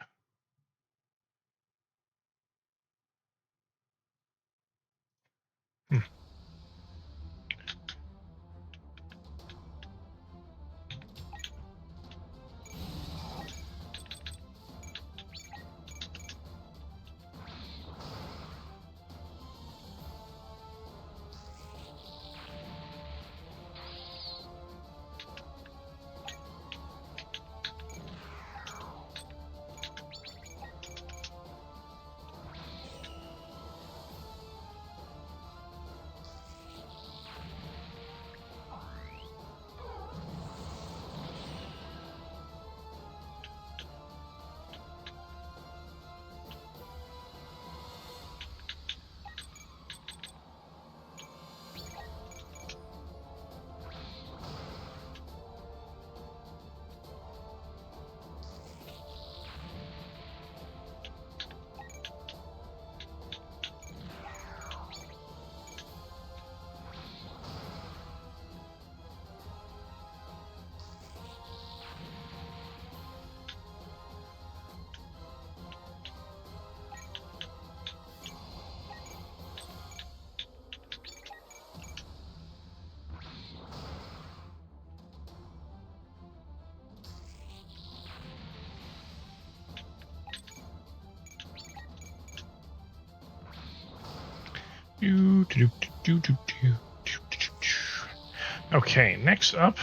Okay, next up,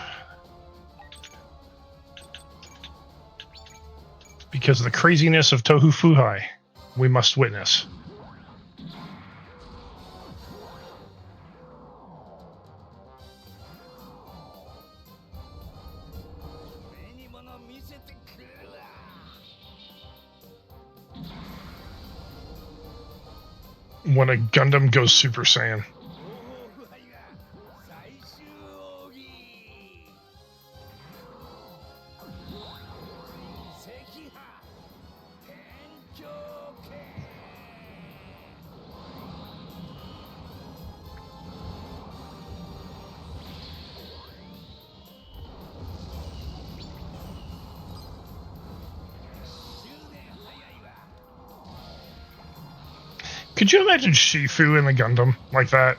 because of the craziness of Tohu Fuhai, we must witness. When a Gundam goes Super Saiyan. Could you imagine Shifu in the Gundam like that?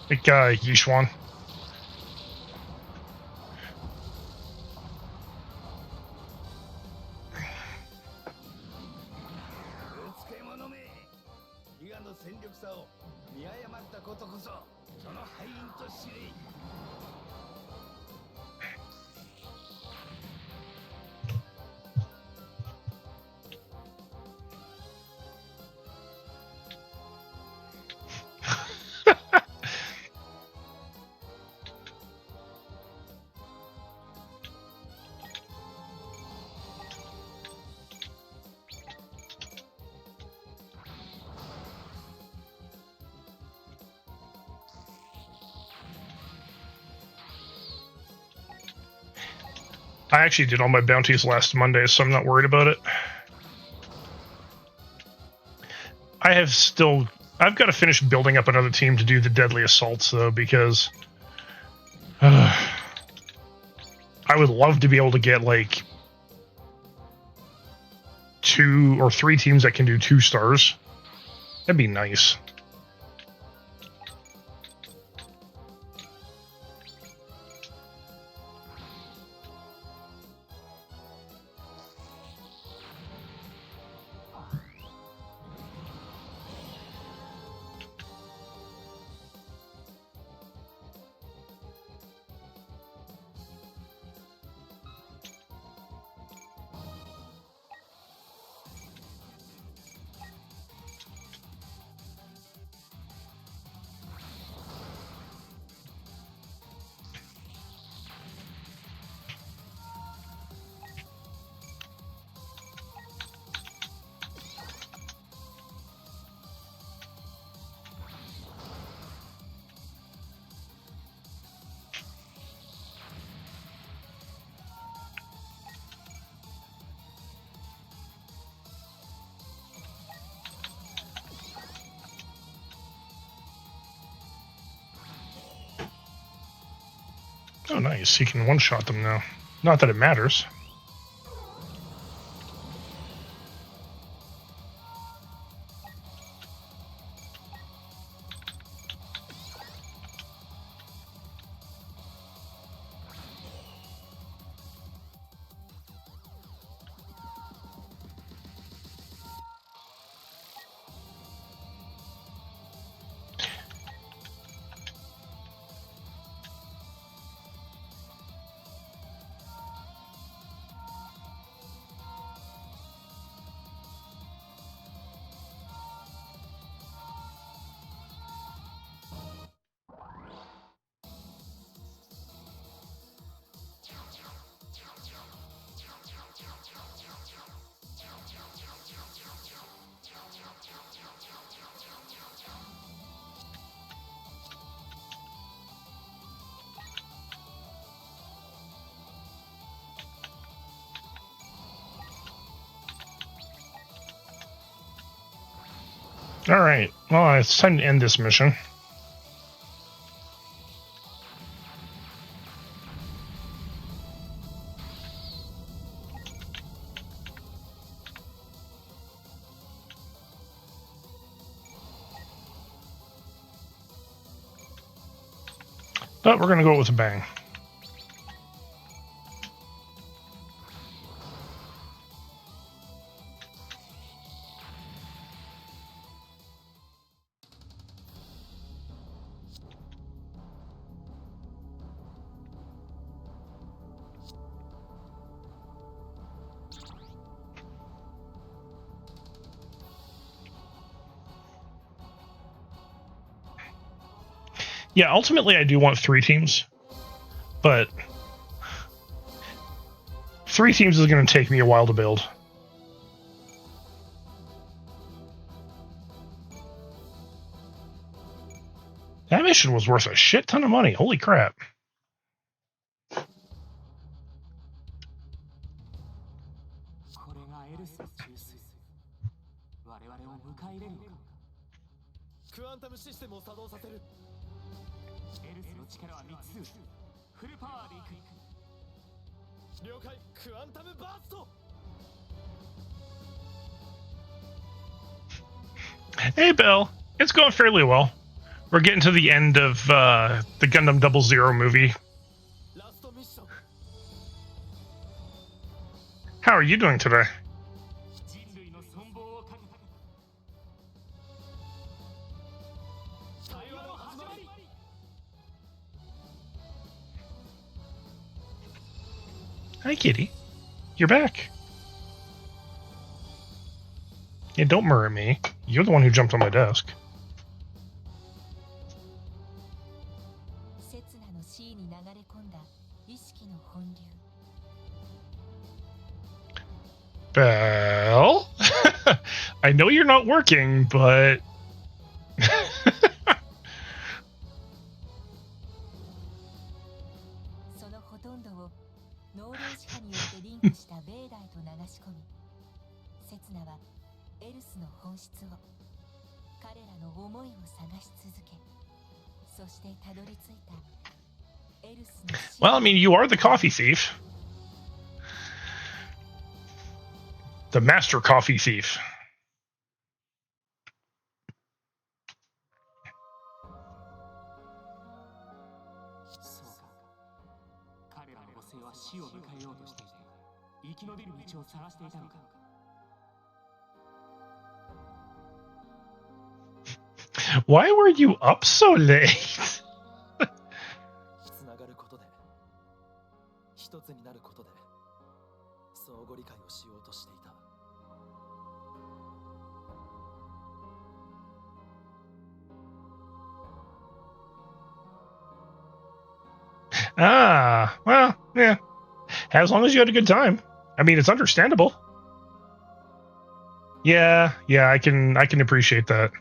Like Yishuan? I actually did all my bounties last Monday, so I'm not worried about it. I've got to finish building up another team to do the deadly assaults, though, because I would love to be able to get, like, 2 or 3 teams that can do 2 stars. That'd be nice. Oh, nice. You can one-shot them now. Not that it matters. Alright, well, it's time to end this mission. But we're going to go with a bang. Yeah, ultimately I do want 3 teams, but 3 teams is going to take me a while to build. That mission was worth a shit ton of money. Holy crap. Hey, Bill. It's going fairly well. We're getting to the end of the Gundam 00 movie. ラストミッション How are you doing today? 人類の存亡をかけた対話の始まり Hi, kitty. You're back. Yeah, don't murder me. You're the one who jumped on my desk. 刹那の C に流れ込んだ意識の本流。 Belle? I know you're not working, but... そのほとんどを能量子波によってリンクしたベーダイと流し込み、刹那はエルスの本質を、彼らの思いを探し続け、そしてたどり着いたエルスの Well, I mean, you are the coffee thief. The master coffee thief. そうか彼らの母性は死を迎えようとしていて生き延びる道を探していたのか Why were you up so late? つながることで一つになることで相互理解をしようとしていた Ah, well, yeah. As long as you had a good time. I mean, it's understandable. Yeah, I can appreciate that.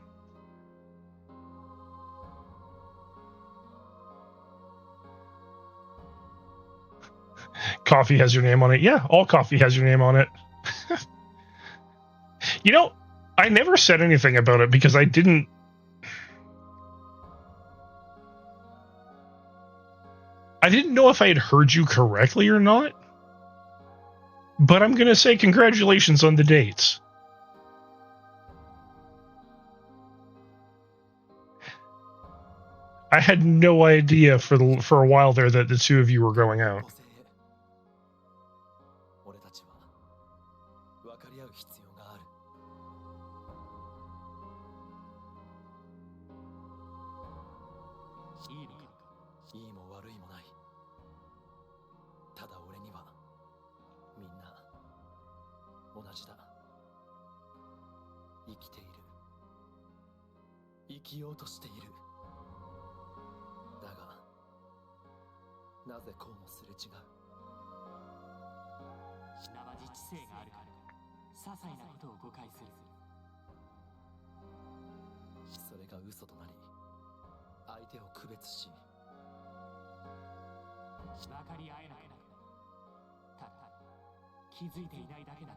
Coffee has your name on it. Yeah, all coffee has your name on it. You know, I never said anything about it because I didn't know if I had heard you correctly or not. But I'm going to say congratulations on the dates. I had no idea for a while there that the two of you were going out. 母性へ俺たちは分かり合う必要がある いいのかいいも悪いもないただ俺にはみんな同じだ生きている生きようとしているだがなぜこうもすれ違う生地知性があるから些細なことを誤解するそれが嘘となり相手を区別し分かり合えなくなるただ気づいていないだけだ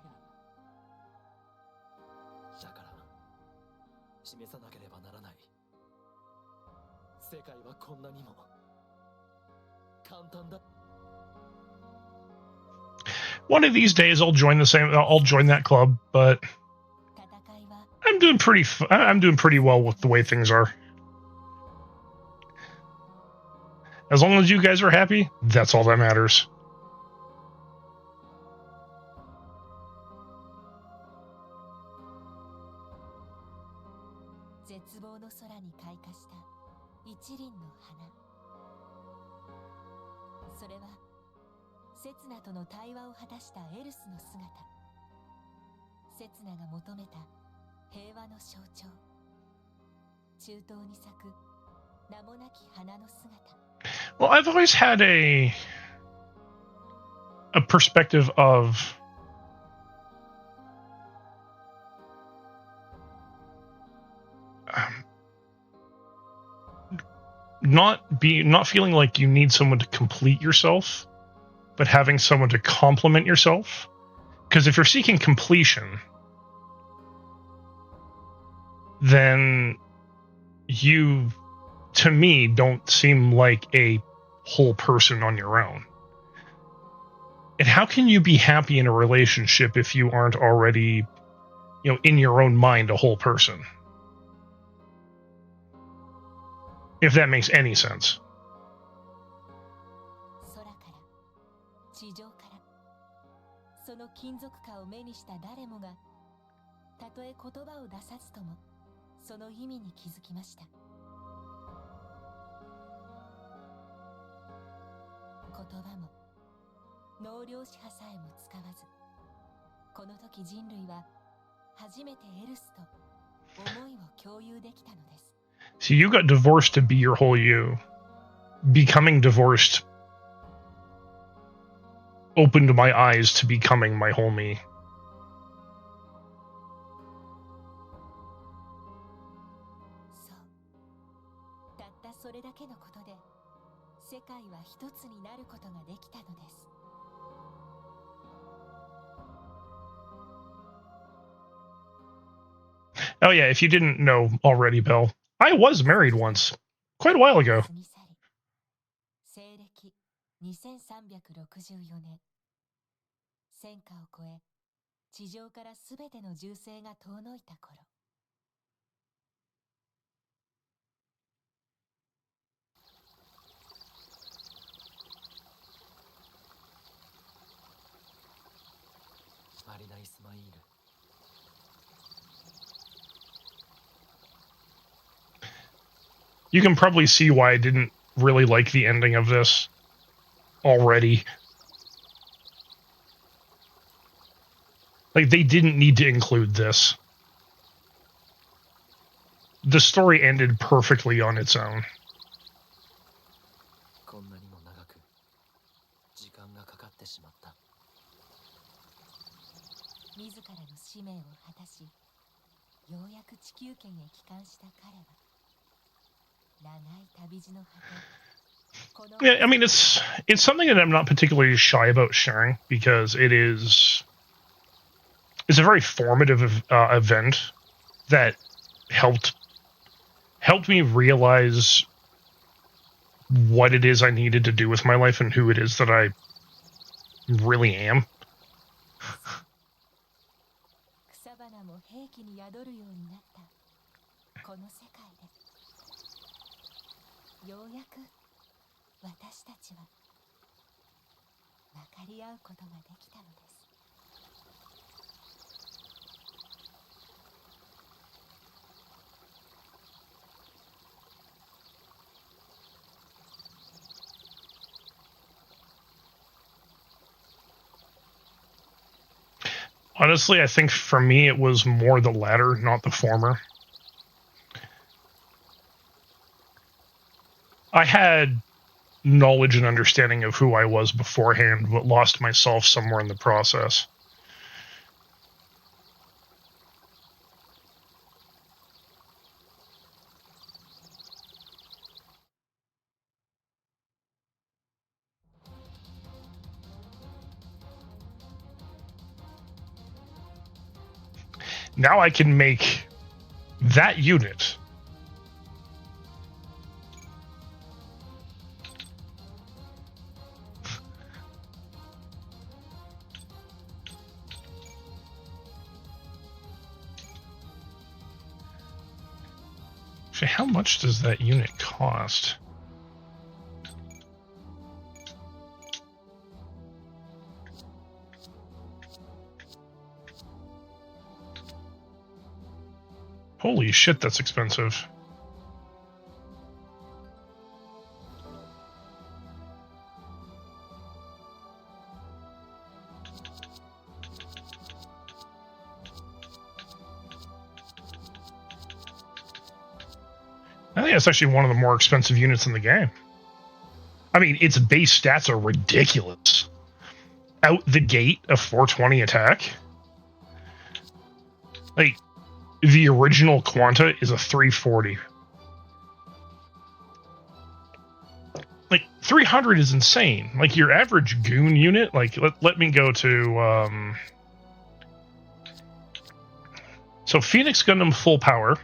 だから示さなければならない世界はこんなにも簡単だ One of these days, I'll join that club, but 戦いは I'm doing pretty well with the way things are. As long as you guys are happy, that's all that matters. 絶望の空に開花した一輪の花。それは刹那との対話を果たしたエルスの姿。刹那が求めた平和の象徴。中東に咲く名もなき花の姿。 Well, I've always had a perspective of not feeling like you need someone to complete yourself, but having someone to complement yourself. Because if you're seeking completion, then you, to me, don't seem like a whole person on your own. And how can you be happy in a relationship if you aren't already, in your own mind, a whole person? If that makes any sense. 空から地上からその金属化を目にした誰もがたとえ言葉を出さずともその意味に気づきました。言葉も納涼紙派さえも使わず、この時人類は初めてエルスと思いを共有できたのです。So you got divorced to be your whole you. Becoming divorced opened my eyes to becoming my whole me. そう。たったそれだけのことで、世界は一つになることができたのです。Oh yeah, if you didn't know already, Bill, I was married once, quite a while ago. 過ぎ去り西暦2364年、戦火を越え、地上からすべての銃声が遠のいた頃。マリナ・イスマイール。You can probably see why I didn't really like the ending of this already. Like, they didn't need to include this. The story ended perfectly on its own. こんなにも長く時間がかかってしまった。自らの使命を果たし、ようやく地球圏へ帰還した彼は、長い旅路の果て。Yeah, I mean, it's something that I'm not particularly shy about sharing because it's a very formative event that helped me realize what it is I needed to do with my life and who it is that I really am. 草花も兵器に宿るようになったこの世界で、ようやく私たちは分かり合うことができたのです。Honestly, I think for me it was more the latter, not the former. I had knowledge and understanding of who I was beforehand, but lost myself somewhere in the process. Now I can make that unit actually, how much does that unit cost? Holy shit, that's expensive. I think that's actually one of the more expensive units in the game. I mean, its base stats are ridiculous. Out the gate, a 420 attack. Like, the original Quanta is a 340. Like, 300 is insane. Like, your average goon unit, like, let me go to, so Phoenix Gundam full power,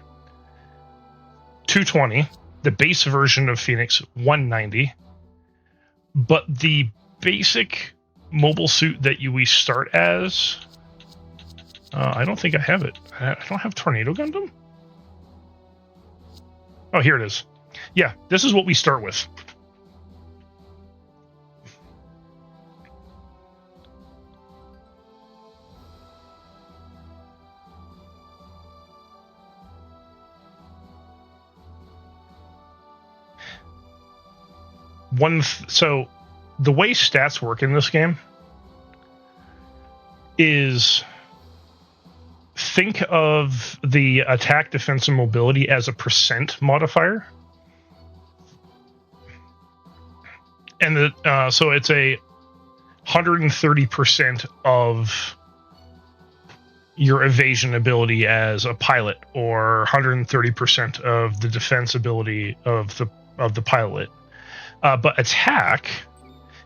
220. The base version of Phoenix, 190. But the basic mobile suit that we start as, I don't think I have it. I don't have Tornado Gundam? Oh, here it is. Yeah, this is what we start with. So the way stats work in this game is, think of the attack, defense, and mobility as a percent modifier. And so it's a 130% of your evasion ability as a pilot, or 130% of the defense ability of the pilot. But attack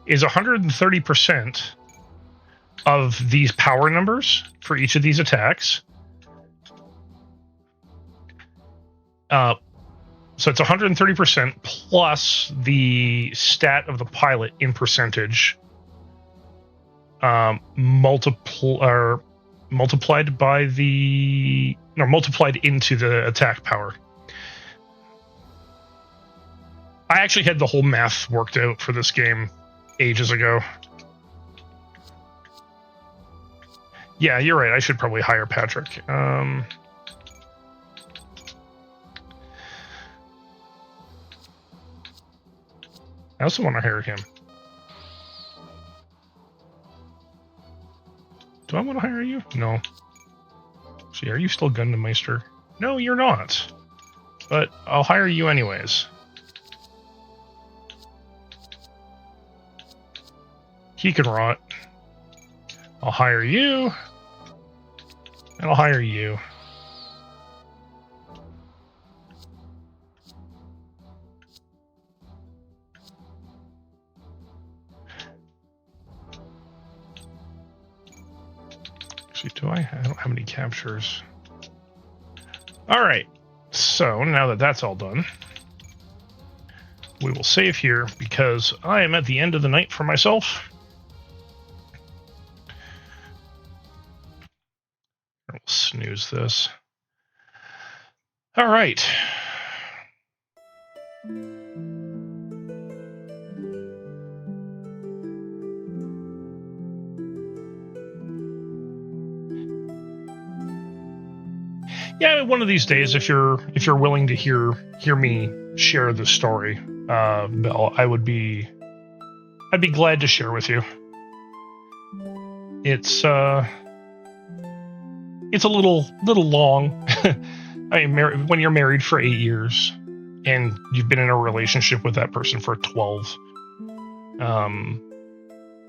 is 130% of these power numbers for each of these attacks. So it's 130% plus the stat of the pilot in percentage, multiplied into the attack power. I actually had the whole math worked out for this game ages ago. Yeah, you're right. I should probably hire Patrick. I also want to hire him. Do I want to hire you? No. See, are you still Gundam Meister? No, you're not. But I'll hire you anyways. He can rot. I'll hire you. And I'll hire you. Actually, I don't have any captures. All right. So now that that's all done, we will save here because I am at the end of the night for myself. We'll snooze this. All right. Yeah, one of these days, if you're willing to hear me share the story, Bill, I'd be glad to share with you. It's a little long. I mean, when you're married for 8 years and you've been in a relationship with that person for 12,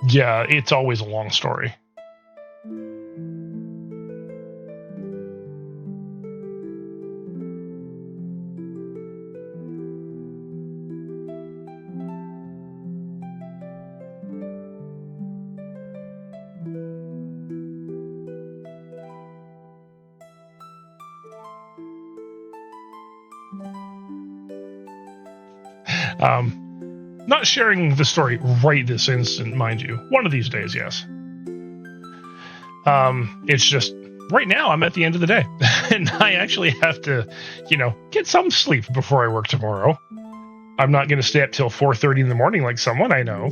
yeah, it's always a long story. Not sharing the story right this instant, mind you. One of these days, yes. It's just right now I'm at the end of the day and I actually have to, get some sleep before I work tomorrow. I'm not going to stay up till 4:30 in the morning like someone I know.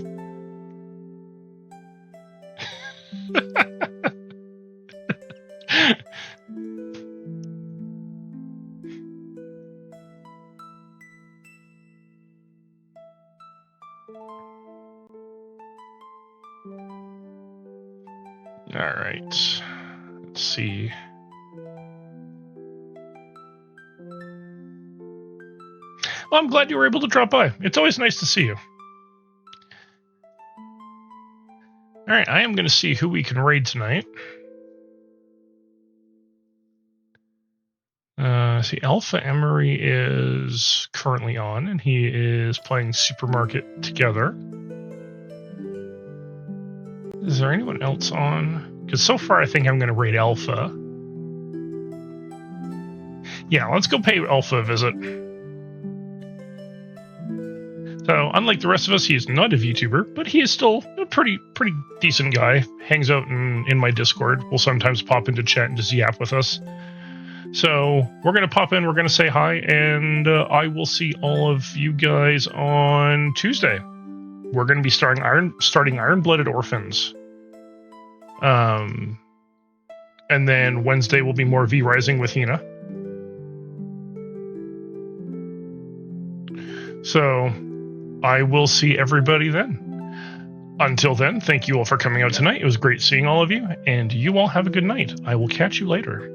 All right, let's see. Well, I'm glad you were able to drop by. It's always nice to see you. All right, I am going to see who we can raid tonight. See, Alpha Emery is currently on, and he is playing Supermarket Together. Is there anyone else on? Because so far I think I'm going to raid Alpha. Yeah, let's go pay Alpha a visit. So, unlike the rest of us, he is not a VTuber, but he is still a pretty decent guy. Hangs out in my Discord. Will sometimes pop into chat and just yap with us. So we're going to pop in, we're going to say hi, and I will see all of you guys on Tuesday. We're going to be starting Iron Blooded Orphans. And then Wednesday will be more V Rising with Hina. So I will see everybody then. Until then, thank you all for coming out tonight. It was great seeing all of you, and you all have a good night. I will catch you later.